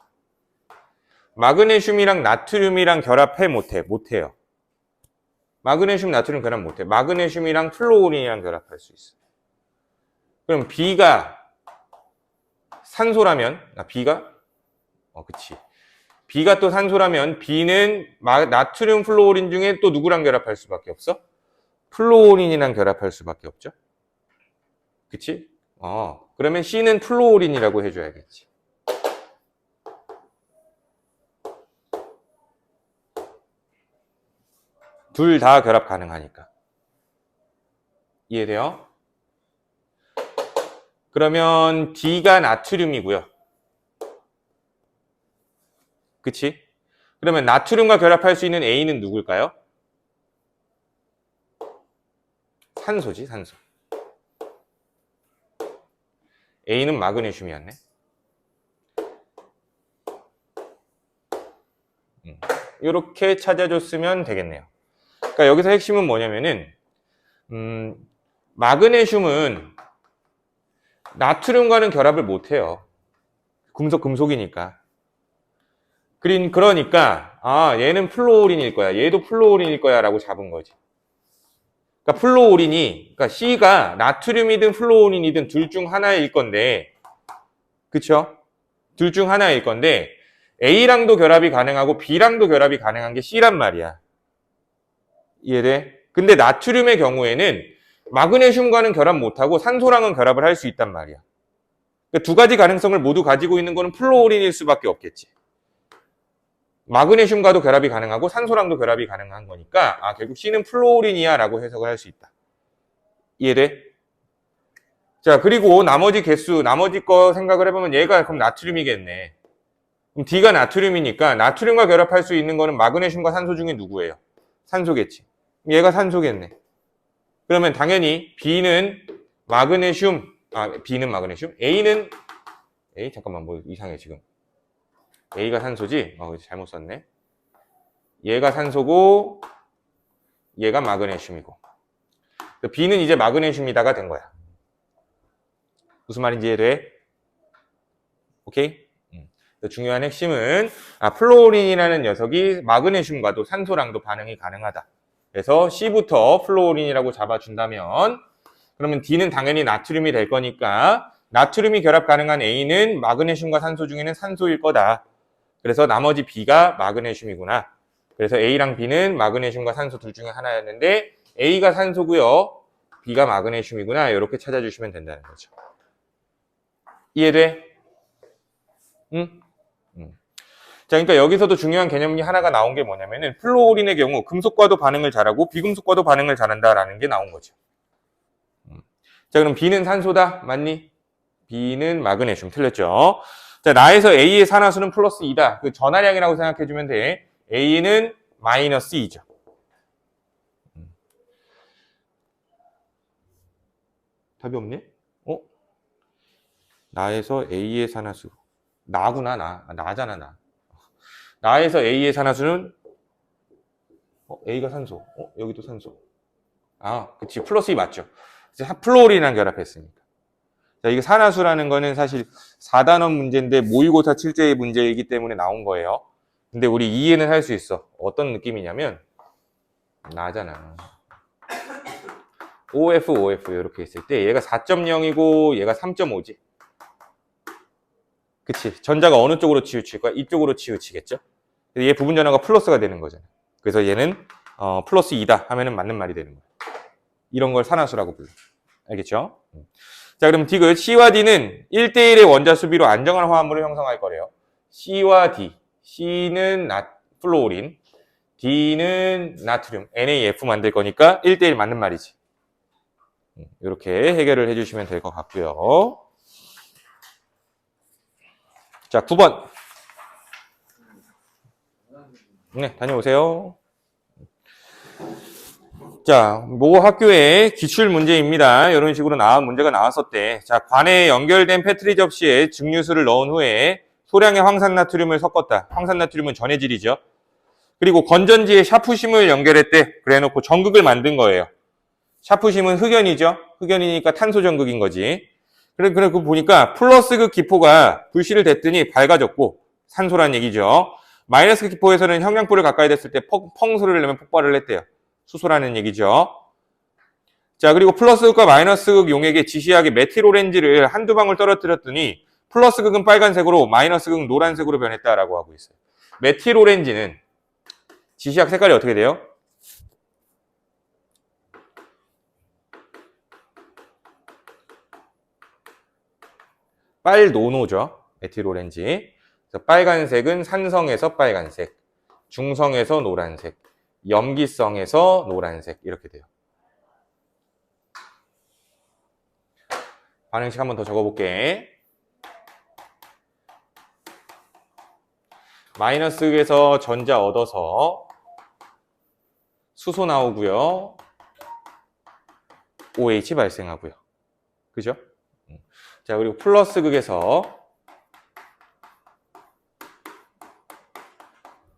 마그네슘이랑 나트륨이랑 결합해 못해? 못해요. 마그네슘, 나트륨 결합 못해. 마그네슘이랑 플로우린이랑 결합할 수 있어. 그럼 B가 산소라면, B가? 그치. B가 또 산소라면 B는 나트륨 플로우린 중에 또 누구랑 결합할 수밖에 없어? 플로우린이랑 결합할 수밖에 없죠. 그치? 그러면 C는 플로우린이라고 해줘야겠지. 둘 다 결합 가능하니까. 이해돼요? 그러면 D가 나트륨이고요. 그치? 그러면 나트륨과 결합할 수 있는 A는 누굴까요? 산소지, 산소. A는 마그네슘이었네. 이렇게 찾아줬으면 되겠네요. 그러니까 여기서 핵심은 뭐냐면은 마그네슘은 나트륨과는 결합을 못해요. 금속이니까. 그러니까 얘는 플루오린일 거야. 얘도 플루오린일 거야 라고 잡은 거지. 그러니까 그러니까 C가 나트륨이든 플루오린이든 둘 중 하나일 건데, 그쵸? 둘 중 하나일 건데 A랑도 결합이 가능하고 B랑도 결합이 가능한 게 C란 말이야. 이해돼? 근데 나트륨의 경우에는 마그네슘과는 결합 못하고 산소랑은 결합을 할 수 있단 말이야. 그러니까 두 가지 가능성을 모두 가지고 있는 거는 플루오린일 수밖에 없겠지. 마그네슘과도 결합이 가능하고 산소랑도 결합이 가능한 거니까 결국 C는 플루오린이야 라고 해석을 할 수 있다. 이해돼? 자, 그리고 나머지 거 생각을 해보면 얘가 그럼 나트륨이겠네. 그럼 D가 나트륨이니까 나트륨과 결합할 수 있는 거는 마그네슘과 산소 중에 누구예요? 산소겠지. 얘가 산소겠네. 그러면 당연히 B는 마그네슘, 잠깐만 뭐 이상해 지금. A가 산소지? 잘못 썼네. 얘가 산소고 얘가 마그네슘이고. B는 이제 마그네슘이다가 된 거야. 무슨 말인지 이해돼? 오케이? 중요한 핵심은 플루오린이라는 녀석이 마그네슘과도 산소랑도 반응이 가능하다. 그래서 C부터 플루오린이라고 잡아준다면 그러면 D는 당연히 나트륨이 될 거니까 나트륨이 결합 가능한 A는 마그네슘과 산소 중에는 산소일 거다. 그래서 나머지 B가 마그네슘이구나. 그래서 A랑 B는 마그네슘과 산소 둘 중에 하나였는데 A가 산소고요. B가 마그네슘이구나. 이렇게 찾아주시면 된다는 거죠. 이해돼? 응? 자, 그러니까 여기서도 중요한 개념이 하나가 나온 게 뭐냐면은 플루오린의 경우 금속과도 반응을 잘하고 비금속과도 반응을 잘한다라는 게 나온 거죠. 자, 그럼 B는 산소다. 맞니? B는 마그네슘. 틀렸죠? 자, 나에서 A의 산화수는 플러스 2다. 그 전하량이라고 생각해주면 돼. A는 마이너스 2죠. 답이 없네? 나에서 A의 산화수. 나구나, 나잖아, 나. 나에서 A의 산화수는 A가 산소. 여기도 산소. 그치. 플러스 2 맞죠. 플루오린이랑 결합했으니까. 자, 이게 산화수라는 거는 사실 4단원 문제인데 모의고사 7제의 문제이기 때문에 나온 거예요. 근데 우리 이해는 할 수 있어. 어떤 느낌이냐면 나잖아. OF 이렇게 있을 때 얘가 4.0이고 얘가 3.5지. 그치. 전자가 어느 쪽으로 치우칠 거야? 이쪽으로 치우치겠죠? 얘 부분 전화가 플러스가 되는 거잖아. 그래서 얘는 플러스 2다 하면은 맞는 말이 되는 거야. 이런 걸 산화수라고 불러. 알겠죠? 자, 그럼 디귿 C와 D는 1대1의 원자 수비로 안정한 화합물을 형성할 거래요. C와 D. C는 플루오린, D는 나트륨, NaF 만들 거니까 1대1 맞는 말이지. 이렇게 해결을 해주시면 될 것 같고요. 자, 9번. 네, 다녀오세요. 자, 모 학교의 기출 문제입니다. 이런 식으로 문제가 나왔었대. 자, 관에 연결된 페트리 접시에 증류수를 넣은 후에 소량의 황산나트륨을 섞었다. 황산나트륨은 전해질이죠. 그리고 건전지에 샤프심을 연결했대. 그래 놓고 전극을 만든 거예요. 샤프심은 흑연이죠. 흑연이니까 탄소 전극인 거지. 그래 그 보니까 플러스극 기포가 불씨를 댔더니 밝아졌고 산소란 얘기죠. 마이너스 기포에서는 형량불을 가까이 댔을 때 펑 소리를 내면 폭발을 했대요. 수소라는 얘기죠. 자, 그리고 플러스극과 마이너스극 용액에 지시하게 메틸오렌지를 한두 방울 떨어뜨렸더니 플러스극은 빨간색으로 마이너스극은 노란색으로 변했다라고 하고 있어요. 메틸오렌지는 지시약 색깔이 어떻게 돼요? 빨노노죠. 메틸오렌지. 그래서 빨간색은 산성에서 빨간색, 중성에서 노란색, 염기성에서 노란색 이렇게 돼요. 반응식 한번 더 적어볼게. 마이너스 극에서 전자 얻어서 수소 나오고요. OH 발생하고요. 그죠? 자, 그리고 플러스 극에서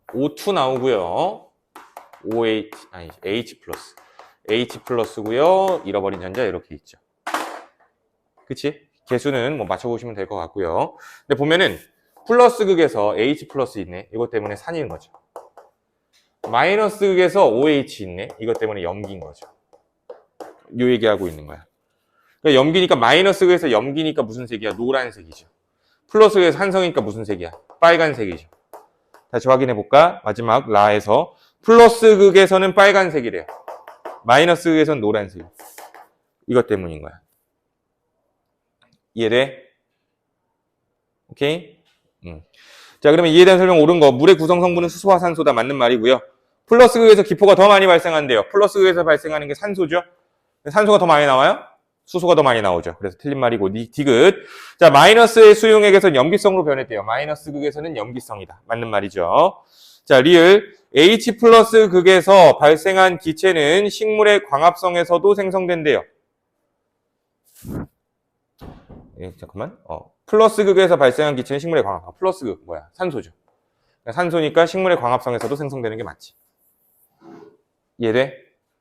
O2 나오고요. OH, 아니, H 플러스. H 플러스고요. 잃어버린 전자 이렇게 있죠. 그치? 개수는 뭐 맞춰보시면 될 것 같고요. 근데 보면은 플러스 극에서 H 플러스 있네. 이것 때문에 산인 거죠. 마이너스 극에서 OH 있네. 이것 때문에 염기인 거죠. 요 얘기하고 있는 거야. 그러니까 염기니까 마이너스 극에서 염기니까 무슨 색이야? 노란색이죠. 플러스 극에서 산성이니까 무슨 색이야? 빨간색이죠. 다시 확인해 볼까? 마지막 라에서 플러스 극에서는 빨간색이래요. 마이너스 극에서는 노란색. 이것 때문인 거야. 이해돼? 오케이? 자, 그러면 이에 대한 설명 옳은 거. 물의 구성 성분은 수소와 산소다. 맞는 말이고요. 플러스 극에서 기포가 더 많이 발생한대요. 플러스 극에서 발생하는 게 산소죠. 산소가 더 많이 나와요? 수소가 더 많이 나오죠. 그래서 틀린 말이고 디귿. 자, 마이너스의 수용액에서는 염기성으로 변했대요. 마이너스 극에서는 염기성이다. 맞는 말이죠. 자, 리을 H 플러스 극에서 발생한 기체는 식물의 광합성에서도 생성된대요. 예, 잠깐만. 플러스 극에서 발생한 기체는 식물의 광합성. 플러스 극 뭐야? 산소죠. 산소니까 식물의 광합성에서도 생성되는 게 맞지. 이해돼?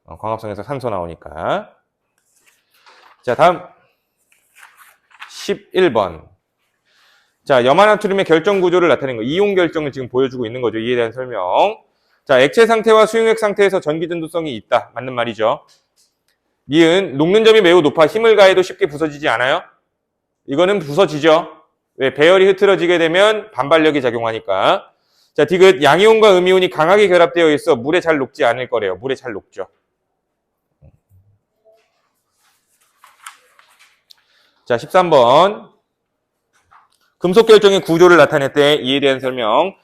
광합성에서 산소 나오니까. 자, 다음 11번. 자, 염화나트륨의 결정 구조를 나타내는 거. 이온 결정을 지금 보여주고 있는 거죠. 이에 대한 설명. 자, 액체 상태와 수용액 상태에서 전기 전도성이 있다. 맞는 말이죠. 니은 녹는 점이 매우 높아 힘을 가해도 쉽게 부서지지 않아요? 이거는 부서지죠. 왜? 배열이 흐트러지게 되면 반발력이 작용하니까. 자, 디귿 양이온과 음이온이 강하게 결합되어 있어 물에 잘 녹지 않을 거래요. 물에 잘 녹죠. 자, 13번. 금속 결정의 구조를 나타냈대. 이에 대한 설명.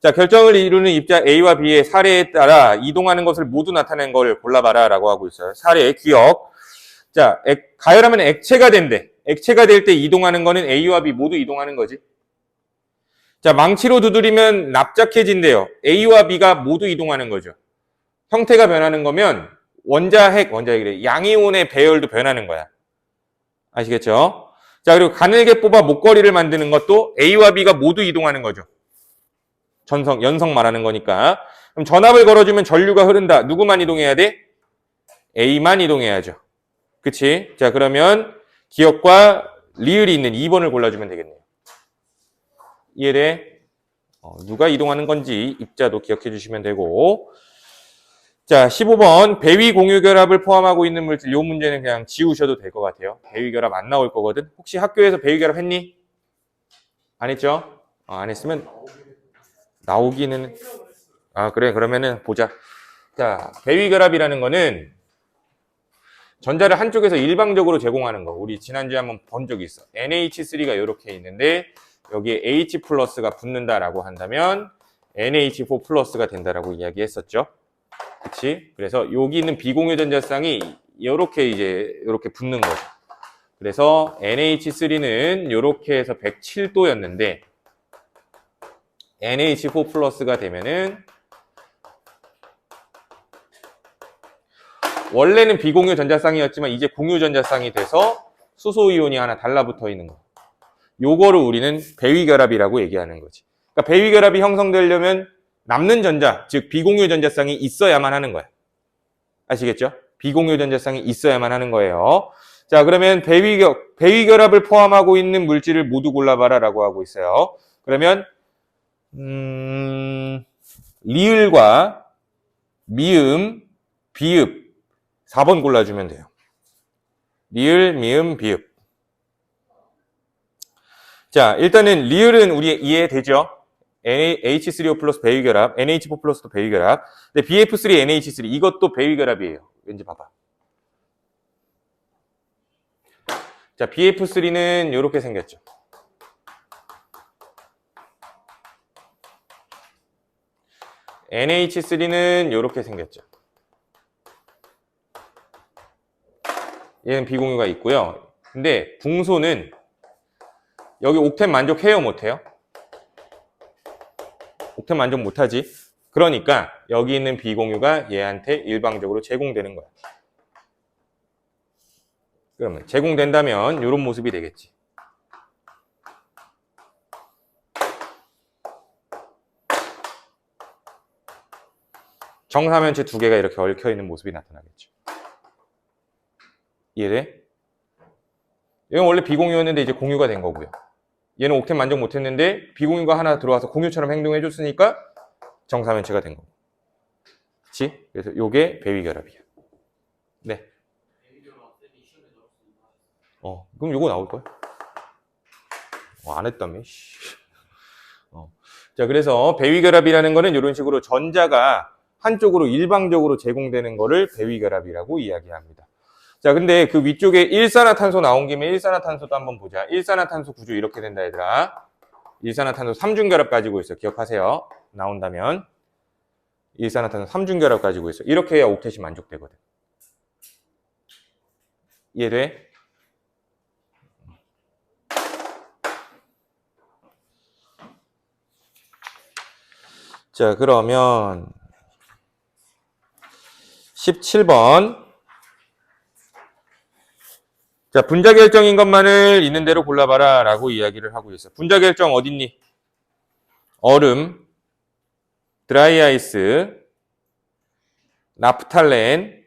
자, 결정을 이루는 입자 A와 B의 사례에 따라 이동하는 것을 모두 나타낸 걸 골라봐라 라고 하고 있어요. 사례, 기억. 자, 가열하면 액체가 된대. 액체가 될 때 이동하는 거는 A와 B 모두 이동하는 거지. 자, 망치로 두드리면 납작해진대요. A와 B가 모두 이동하는 거죠. 형태가 변하는 거면 원자핵이래. 양이온의 배열도 변하는 거야. 아시겠죠? 자, 그리고 가늘게 뽑아 목걸이를 만드는 것도 A와 B가 모두 이동하는 거죠. 연성 말하는 거니까. 그럼 전압을 걸어주면 전류가 흐른다. 누구만 이동해야 돼? A만 이동해야죠. 그치? 자, 그러면 기억과 리을이 있는 2번을 골라주면 되겠네요. 이해돼? 누가 이동하는 건지 입자도 기억해 주시면 되고. 자, 15번 배위 공유 결합을 포함하고 있는 물질. 이 문제는 그냥 지우셔도 될 것 같아요. 배위 결합 안 나올 거거든. 혹시 학교에서 배위 결합 했니? 안 했죠? 안 했으면 나오기는. 그래. 그러면은 보자. 자, 배위 결합이라는 거는 전자를 한쪽에서 일방적으로 제공하는 거. 우리 지난주에 한번 본 적이 있어. NH3가 이렇게 있는데 여기에 H 플러스가 붙는다라고 한다면 NH4 플러스가 된다라고 이야기했었죠. 그치? 그래서 여기 있는 비공유 전자쌍이 이렇게 붙는 거죠. 그래서 NH3는 이렇게 해서 107도였는데 NH4 플러스가 되면은 원래는 비공유 전자쌍이었지만 이제 공유 전자쌍이 돼서 수소이온이 하나 달라붙어 있는 거. 요거를 우리는 배위결합이라고 얘기하는 거지. 그러니까 배위결합이 형성되려면 남는 전자, 즉 비공유 전자쌍이 있어야만 하는 거야. 아시겠죠? 비공유 전자쌍이 있어야만 하는 거예요. 자, 그러면 배위결합을 포함하고 있는 물질을 모두 골라봐라 라고 하고 있어요. 그러면 리을과 미음, 비읍 4번 골라주면 돼요. 리을, 미음, 비읍. 자, 일단은 리을은 우리 이해되죠? H3O 플러스 배위결합, NH4 플러스도 배위결합. 근데 BF3, NH3 이것도 배위결합이에요. 왠지 봐봐. 자, BF3는 이렇게 생겼죠. NH3는 이렇게 생겼죠. 얘는 비공유가 있고요. 근데 붕소는 여기 옥텟 만족해요, 못해요? 옥텟 만족 못하지. 그러니까 여기 있는 비공유가 얘한테 일방적으로 제공되는 거야. 그러면 제공된다면 이런 모습이 되겠지. 정사면체 두 개가 이렇게 얽혀있는 모습이 나타나겠죠. 이해돼? 이건 원래 비공유였는데 이제 공유가 된 거고요. 얘는 옥텟 만족 못했는데 비공유가 하나 들어와서 공유처럼 행동해줬으니까 정사면체가 된 거고. 그치? 그래서 요게 배위결합이야. 네. 그럼 요거 나올걸? 안 했다며. 자, 그래서 배위결합이라는 거는 이런 식으로 전자가 한쪽으로 일방적으로 제공되는 거를 배위결합이라고 이야기합니다. 자, 근데 그 위쪽에 일산화탄소 나온 김에 일산화탄소도 한번 보자. 일산화탄소 구조 이렇게 된다, 얘들아. 일산화탄소 3중결합 가지고 있어. 기억하세요. 나온다면. 일산화탄소 3중결합 가지고 있어. 이렇게 해야 옥텟이 만족되거든. 이해돼? 자, 그러면 17번. 자, 분자결정인 것만을 있는 대로 골라봐라 라고 이야기를 하고 있어. 분자결정 어딨니? 얼음, 드라이아이스, 나프탈렌,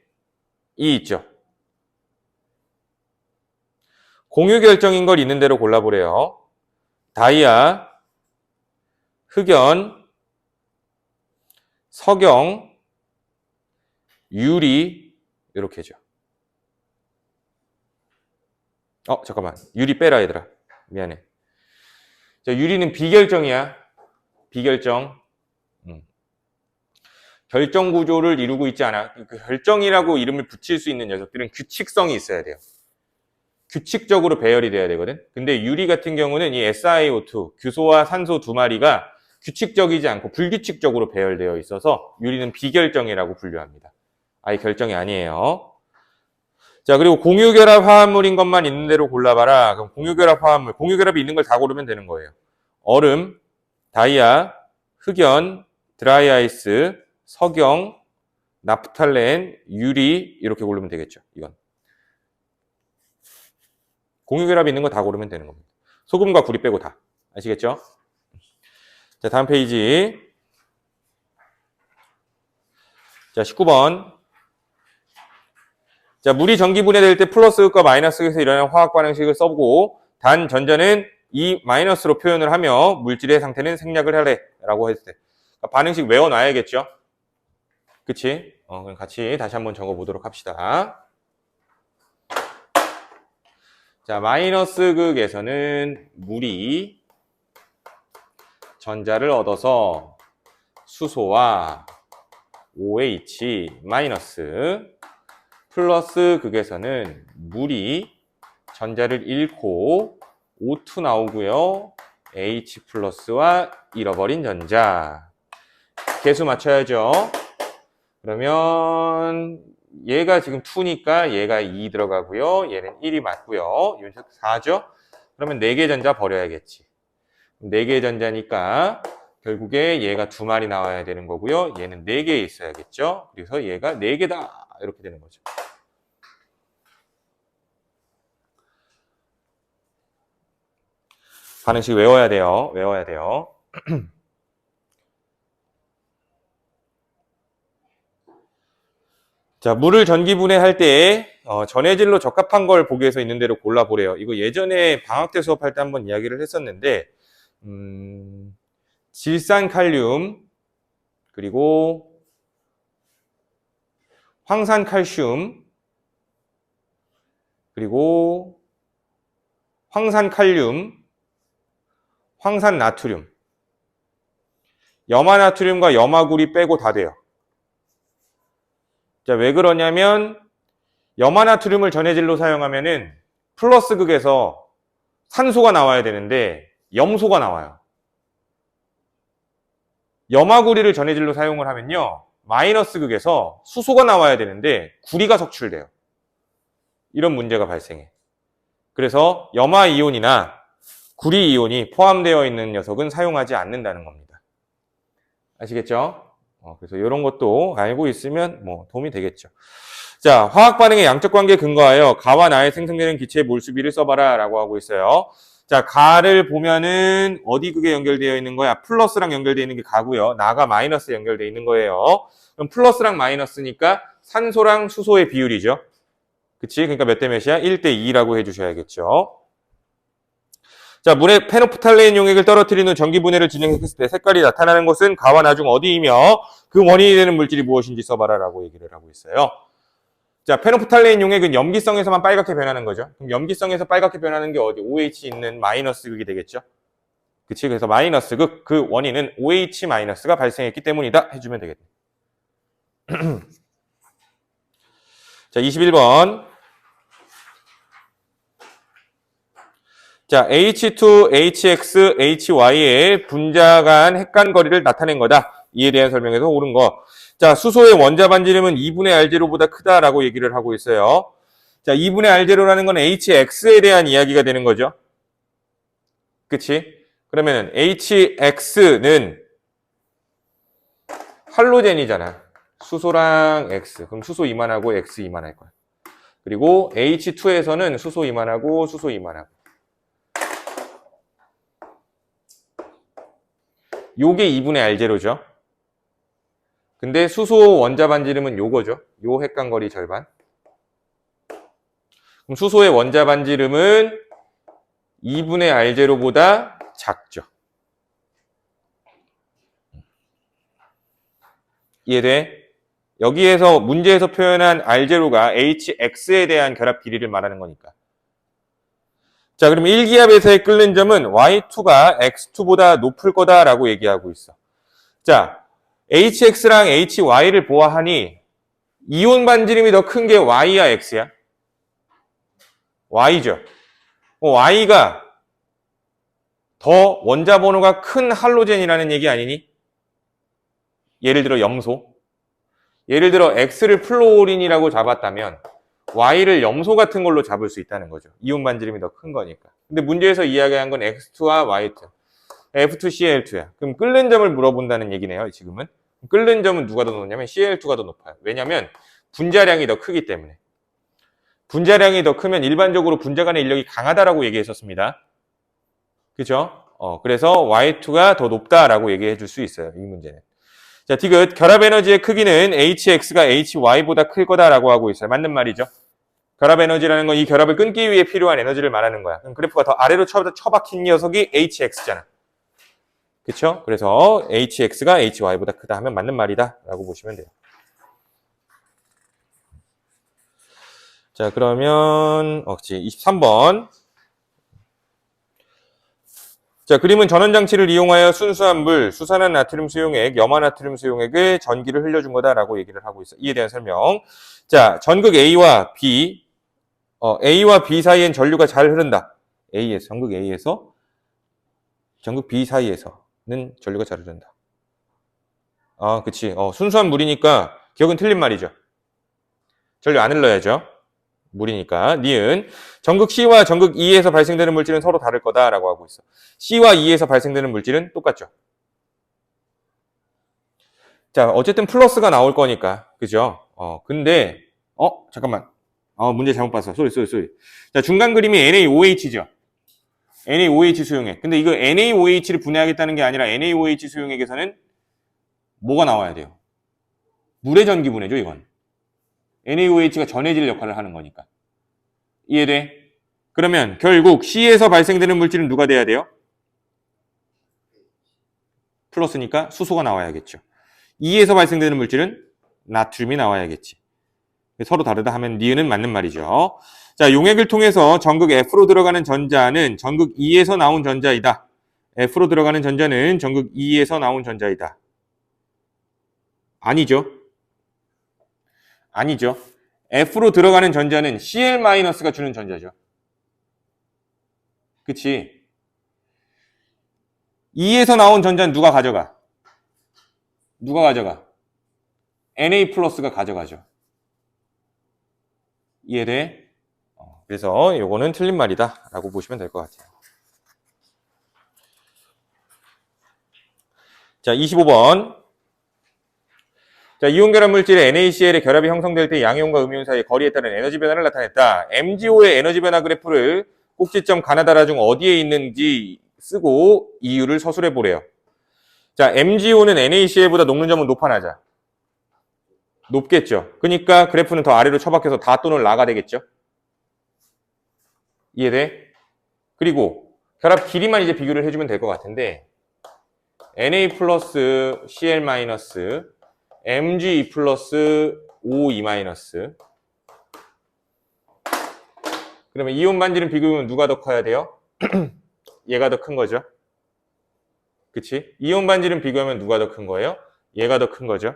이 있죠. 공유결정인 걸 있는 대로 골라보래요. 다이아, 흑연, 석영, 유리, 이렇게죠. 잠깐만. 유리 빼라, 얘들아. 미안해. 자, 유리는 비결정이야. 비결정. 결정 구조를 이루고 있지 않아. 그 결정이라고 이름을 붙일 수 있는 녀석들은 규칙성이 있어야 돼요. 규칙적으로 배열이 돼야 되거든. 근데 유리 같은 경우는 이 SiO2, 규소와 산소 두 마리가 규칙적이지 않고 불규칙적으로 배열되어 있어서 유리는 비결정이라고 분류합니다. 아예 결정이 아니에요. 자, 그리고 공유결합 화합물인 것만 있는 대로 골라봐라. 그럼 공유결합 화합물, 공유결합이 있는 걸 다 고르면 되는 거예요. 얼음, 다이아, 흑연, 드라이아이스, 석영, 나프탈렌, 유리 이렇게 고르면 되겠죠. 이건. 공유결합이 있는 거 다 고르면 되는 겁니다. 소금과 구리 빼고 다. 아시겠죠? 자, 다음 페이지. 자, 19번. 자, 물이 전기 분해될 때 플러스 극과 마이너스 극에서 일어나는 화학 반응식을 써보고 단 전자는 이 마이너스로 표현을 하며 물질의 상태는 생략을 하래 라고 했을 때 그러니까 반응식 외워놔야겠죠? 그치? 그럼 같이 다시 한번 적어보도록 합시다. 자, 마이너스 극에서는 물이 전자를 얻어서 수소와 OH 마이너스 플러스 극에서는 물이 전자를 잃고 O2 나오고요. H 플러스와 잃어버린 전자. 개수 맞춰야죠. 그러면 얘가 지금 2니까 얘가 2 들어가고요. 얘는 1이 맞고요. 이 녀석 4죠. 그러면 4개 전자 버려야겠지. 4개 전자니까 결국에 얘가 2마리 나와야 되는 거고요. 얘는 4개 있어야겠죠. 그래서 얘가 4개다. 이렇게 되는 거죠. 반응식 외워야 돼요. 외워야 돼요. 자, 물을 전기 분해할 때 전해질로 적합한 걸 보기 위해서 있는 대로 골라보래요. 이거 예전에 방학 때 수업할 때 한번 이야기를 했었는데 질산칼륨 그리고 황산칼슘 그리고 황산칼륨 황산나트륨 염화나트륨과 염화구리 빼고 다 돼요. 자, 왜 그러냐면 염화나트륨을 전해질로 사용하면은 플러스 극에서 산소가 나와야 되는데 염소가 나와요. 염화구리를 전해질로 사용을 하면요 마이너스 극에서 수소가 나와야 되는데 구리가 석출돼요. 이런 문제가 발생해. 그래서 염화 이온이나 구리 이온이 포함되어 있는 녀석은 사용하지 않는다는 겁니다. 아시겠죠? 그래서 이런 것도 알고 있으면 뭐 도움이 되겠죠. 자, 화학 반응의 양적 관계에 근거하여 가와 나에 생성되는 기체의 몰수비를 써봐라 라고 하고 있어요. 자, 가를 보면은 어디 그게 연결되어 있는 거야? 플러스랑 연결되어 있는 게 가고요. 나가 마이너스 연결되어 있는 거예요. 그럼 플러스랑 마이너스니까 산소랑 수소의 비율이죠. 그치? 그러니까 몇 대 몇이야? 1대 2라고 해주셔야겠죠. 자, 물에 페노프탈레인 용액을 떨어뜨린 후 전기 분해를 진행했을 때 색깔이 나타나는 것은 가와 나 중 어디이며 그 원인이 되는 물질이 무엇인지 써봐라 라고 얘기를 하고 있어요. 자, 페노프탈레인 용액은 염기성에서만 빨갛게 변하는 거죠. 그럼 염기성에서 빨갛게 변하는 게 어디? OH 있는 마이너스 극이 되겠죠. 그치? 그래서 마이너스 극, 그 원인은 OH 마이너스가 발생했기 때문이다 해주면 되겠네. 자, 21번. 자, H2, HX, HY의 분자 간 핵간 거리를 나타낸 거다. 이에 대한 설명에서 옳은 거. 자, 수소의 원자 반지름은 2분의 R0보다 크다라고 얘기를 하고 있어요. 자, 2분의 R0라는 건 HX에 대한 이야기가 되는 거죠. 그치? 그러면 HX는 할로젠이잖아. 수소랑 X. 그럼 수소 이만하고 X 이만할 거야. 그리고 H2에서는 수소 이만하고 수소 이만하고. 요게 2분의 R0죠. 근데 수소 원자 반지름은 요거죠. 요 핵간거리 절반. 그럼 수소의 원자 반지름은 2분의 R0보다 작죠. 이해돼? 여기에서 문제에서 표현한 R0가 HX에 대한 결합 길이를 말하는 거니까. 자, 그럼 1기압에서의 끓는 점은 Y2가 X2보다 높을 거다라고 얘기하고 있어. 자, HX랑 HY를 보아하니 이온 반지름이 더 큰 게 Y야, X야? Y죠. Y가 더 원자 번호가 큰 할로젠이라는 얘기 아니니? 예를 들어 염소. 예를 들어 X를 플로린이라고 잡았다면 Y를 염소 같은 걸로 잡을 수 있다는 거죠. 이온 반지름이 더 큰 거니까. 근데 문제에서 이야기한 건 X2와 Y2. F2CL2야. 그럼 끓는 점을 물어본다는 얘기네요, 지금은. 끓는 점은 누가 더 높냐면 CL2가 더 높아요. 왜냐면 분자량이 더 크기 때문에. 분자량이 더 크면 일반적으로 분자 간의 인력이 강하다라고 얘기했었습니다. 그죠? 그래서 Y2가 더 높다라고 얘기해 줄 수 있어요, 이 문제는. 자, 디귿. 결합 에너지의 크기는 HX가 HY보다 클 거다라고 하고 있어요. 맞는 말이죠. 결합 에너지라는 건 이 결합을 끊기 위해 필요한 에너지를 말하는 거야. 그럼 그래프가 더 아래로 처박힌 녀석이 HX잖아. 그쵸? 그래서 HX가 HY보다 크다 하면 맞는 말이다 라고 보시면 돼요. 자, 그러면 23번. 자, 그림은 전원장치를 이용하여 순수한 물, 수산화 나트륨 수용액, 염화 나트륨 수용액을 전기를 흘려준 거다라고 얘기를 하고 있어. 이에 대한 설명. 자, 전극 A와 B, A와 B 사이엔 전류가 잘 흐른다. 전극 A에서 전극 B 사이에서는 전류가 잘 흐른다. 아, 그치. 순수한 물이니까 기억은 틀린 말이죠. 전류 안 흘러야죠. 물이니까. 니은 전극 C와 전극 E에서 발생되는 물질은 서로 다를 거다라고 하고 있어. C와 E에서 발생되는 물질은 똑같죠. 자, 어쨌든 플러스가 나올 거니까. 그죠? 근데 잠깐만. 문제 잘못 봤어. 쏘리. 자, 중간 그림이 NaOH죠. NaOH 수용액. 근데 이거 NaOH를 분해하겠다는 게 아니라 NaOH 수용액에서는 뭐가 나와야 돼요? 물의 전기 분해죠, 이건. NaOH가 전해질 역할을 하는 거니까. 이해돼? 그러면 결국 C에서 발생되는 물질은 누가 돼야 돼요? 플러스니까 수소가 나와야겠죠. E에서 발생되는 물질은 나트륨이 나와야겠지. 서로 다르다 하면 니은은 맞는 말이죠. 자, 용액을 통해서 전극 F로 들어가는 전자는 전극 E에서 나온 전자이다. F로 들어가는 전자는 전극 E에서 나온 전자이다. 아니죠. F로 들어가는 전자는 Cl-가 주는 전자죠. 그치? E에서 나온 전자는 누가 가져가? Na+가 가져가죠. 이해돼? 그래서 요거는 틀린 말이다 라고 보시면 될 것 같아요. 자, 25번. 자, 이온결합 물질의 NaCl의 결합이 형성될 때 양이온과 음이온 사이의 거리에 따른 에너지 변화를 나타냈다. MgO의 에너지 변화 그래프를 꼭지점 가나다라 중 어디에 있는지 쓰고 이유를 서술해 보래요. 자, MgO는 NaCl보다 녹는 점은 높아나자. 높겠죠. 그러니까 그래프는 더 아래로 처박혀서 다 또는 라가 되겠죠. 이해돼? 그리고 결합 길이만 이제 비교를 해주면 될 것 같은데 Na 플러스 Cl 마이너스 Mg 플러스 O2 마이너스 그러면 이온 반지름 비교하면 누가 더 커야 돼요? 얘가 더 큰 거죠. 그치? 이온 반지름 비교하면 누가 더 큰 거예요? 얘가 더 큰 거죠.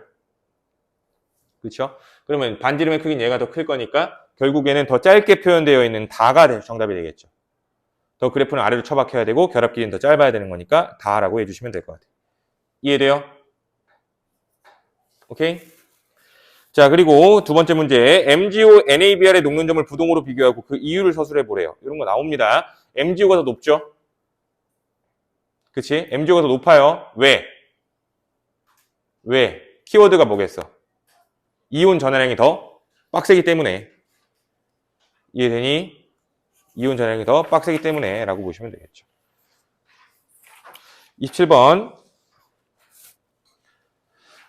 그렇죠? 그러면 반지름의 크기는 얘가 더 클 거니까 결국에는 더 짧게 표현되어 있는 다가 정답이 되겠죠. 더 그래프는 아래로 처박혀야 되고 결합 길이는 더 짧아야 되는 거니까 다라고 해주시면 될 것 같아요. 이해돼요? 오케이? 자, 그리고 두 번째 문제. MgO, NaBr의 녹는 점을 부동으로 비교하고 그 이유를 서술해 보래요. 이런 거 나옵니다. MgO가 더 높죠? 그치? MgO가 더 높아요. 왜? 왜? 키워드가 뭐겠어? 이온 전하량이 더 빡세기 때문에. 이해되니? 이온 전하량이 더 빡세기 때문에 라고 보시면 되겠죠. 27번.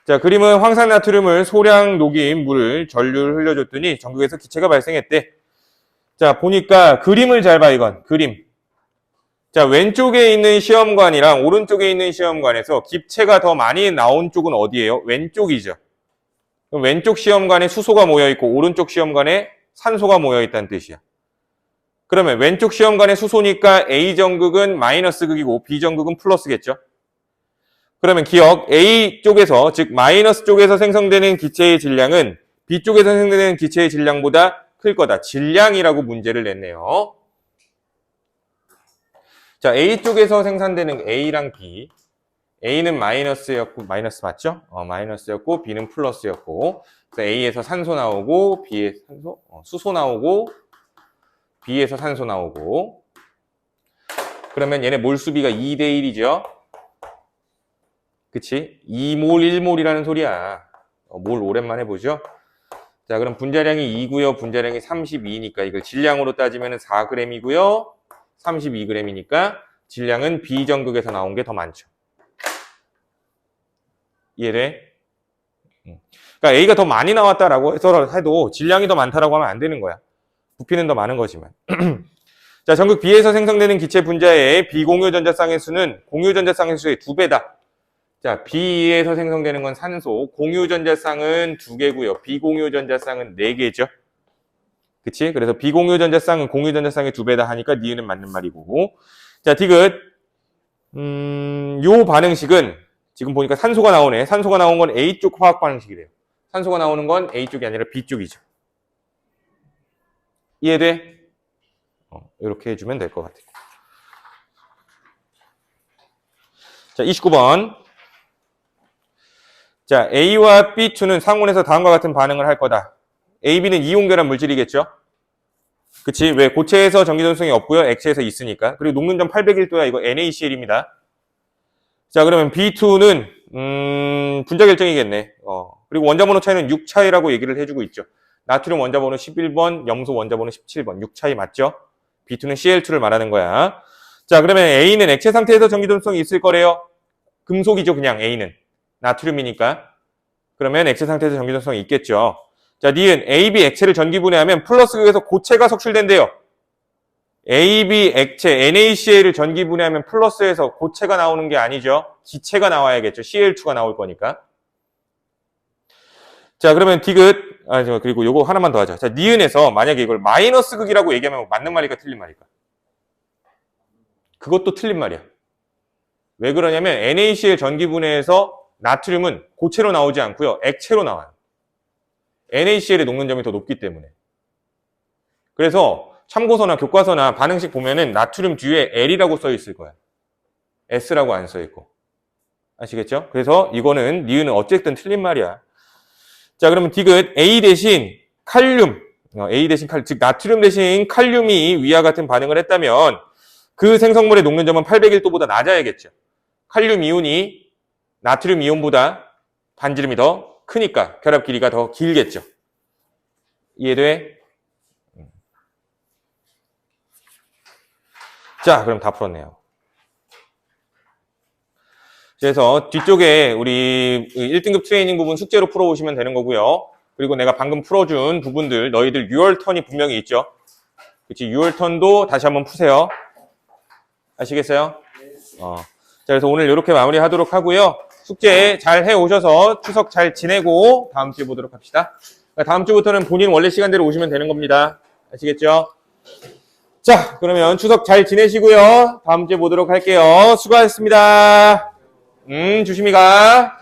자, 그림은 황산나트륨을 소량 녹인 물을 전류를 흘려줬더니 전극에서 기체가 발생했대. 자, 보니까 그림을 잘 봐, 이건. 그림. 자, 왼쪽에 있는 시험관이랑 오른쪽에 있는 시험관에서 기체가 더 많이 나온 쪽은 어디예요? 왼쪽이죠. 그럼 왼쪽 시험관에 수소가 모여있고 오른쪽 시험관에 산소가 모여있다는 뜻이야. 그러면 왼쪽 시험관에 수소니까 A전극은 마이너스 극이고 B전극은 플러스겠죠. 그러면 기억, A 쪽에서, 즉 마이너스 쪽에서 생성되는 기체의 질량은 B 쪽에서 생성되는 기체의 질량보다 클 거다. 질량이라고 문제를 냈네요. 자, A 쪽에서 생산되는 A랑 B. A는 마이너스였고, 마이너스 맞죠? 마이너스였고, B는 플러스였고. 그래서 A에서 산소 나오고, B에서 산소, 수소 나오고, B에서 산소 나오고. 그러면 얘네 몰수비가 2대 1이죠. 그치? 2몰 1몰이라는 소리야. 몰 오랜만에 보죠? 자, 그럼 분자량이 2고요. 분자량이 32니까 이걸 질량으로 따지면 4g이고요. 32g이니까 질량은 B전극에서 나온 게 더 많죠. 이해돼? 그러니까 A가 더 많이 나왔다라고 해도 질량이 더 많다라고 하면 안 되는 거야. 부피는 더 많은 거지만. 자, 전극 B에서 생성되는 기체 분자의 비공유 전자쌍의 수는 공유 전자쌍의 수의 2배다. 자, B에서 생성되는 건 산소, 공유 전자쌍은 2개고요. 비공유 전자쌍은 4개죠. 그치? 그래서 비공유 전자쌍은 공유 전자쌍의 2배다 하니까 니은은 맞는 말이고. 자, 디귿. 요 반응식은 지금 보니까 산소가 나오네. 산소가 나온 건 A쪽 화학 반응식이래요. 산소가 나오는 건 A쪽이 아니라 B쪽이죠. 이해돼? 이렇게 해주면 될 것 같아요. 자, 29번. 자, A와 B2는 상온에서 다음과 같은 반응을 할 거다. A, B는 이온결합 물질이겠죠? 그치? 왜? 고체에서 전기전성이 없고요. 액체에서 있으니까. 그리고 녹는 점 801도야. 이거 NaCl입니다. 자, 그러면 B2는 분자 결정이겠네. 그리고 원자번호 차이는 6차이라고 얘기를 해주고 있죠. 나트륨 원자번호 11번, 염소 원자번호 17번. 6차이 맞죠? B2는 Cl2를 말하는 거야. 자, 그러면 A는 액체 상태에서 전기전성이 있을 거래요. 금속이죠, 그냥 A는. 나트륨이니까. 그러면 액체 상태에서 전기전성이 있겠죠. 자, 니은 AB 액체를 전기분해하면 플러스 극에서 고체가 석출된대요. AB 액체 NaCl을 전기분해하면 플러스에서 고체가 나오는 게 아니죠. 기체가 나와야겠죠. Cl2가 나올 거니까. 자, 그러면 디귿, 그리고 요거 하나만 더 하자. 자, 니은에서 만약에 이걸 마이너스 극이라고 얘기하면 맞는 말일까 틀린 말일까? 그것도 틀린 말이야. 왜 그러냐면 NaCl 전기분해해서 나트륨은 고체로 나오지 않고요. 액체로 나와요. NaCl의 녹는 점이 더 높기 때문에. 그래서 참고서나 교과서나 반응식 보면은 나트륨 뒤에 L이라고 써 있을 거야. S라고 안 써 있고. 아시겠죠? 그래서 이거는 니은은 어쨌든 틀린 말이야. 자, 그러면 디귿 A 대신 칼륨, A 대신 칼륨, 즉 나트륨 대신 칼륨이 위와 같은 반응을 했다면 그 생성물의 녹는 점은 801도보다 낮아야겠죠. 칼륨 이온이 나트륨 이온보다 반지름이 더 크니까 결합 길이가 더 길겠죠. 이해돼? 자, 그럼 다 풀었네요. 그래서 뒤쪽에 우리 1등급 트레이닝 부분 숙제로 풀어보시면 되는 거고요. 그리고 내가 방금 풀어준 부분들, 너희들 유월턴이 분명히 있죠. 그치, 유월턴도 다시 한번 푸세요. 아시겠어요? 자, 그래서 오늘 이렇게 마무리하도록 하고요. 숙제 잘 해오셔서 추석 잘 지내고 다음 주에 보도록 합시다. 다음 주부터는 본인 원래 시간대로 오시면 되는 겁니다. 아시겠죠? 자, 그러면 추석 잘 지내시고요. 다음 주에 보도록 할게요. 수고하셨습니다. 조심히 가.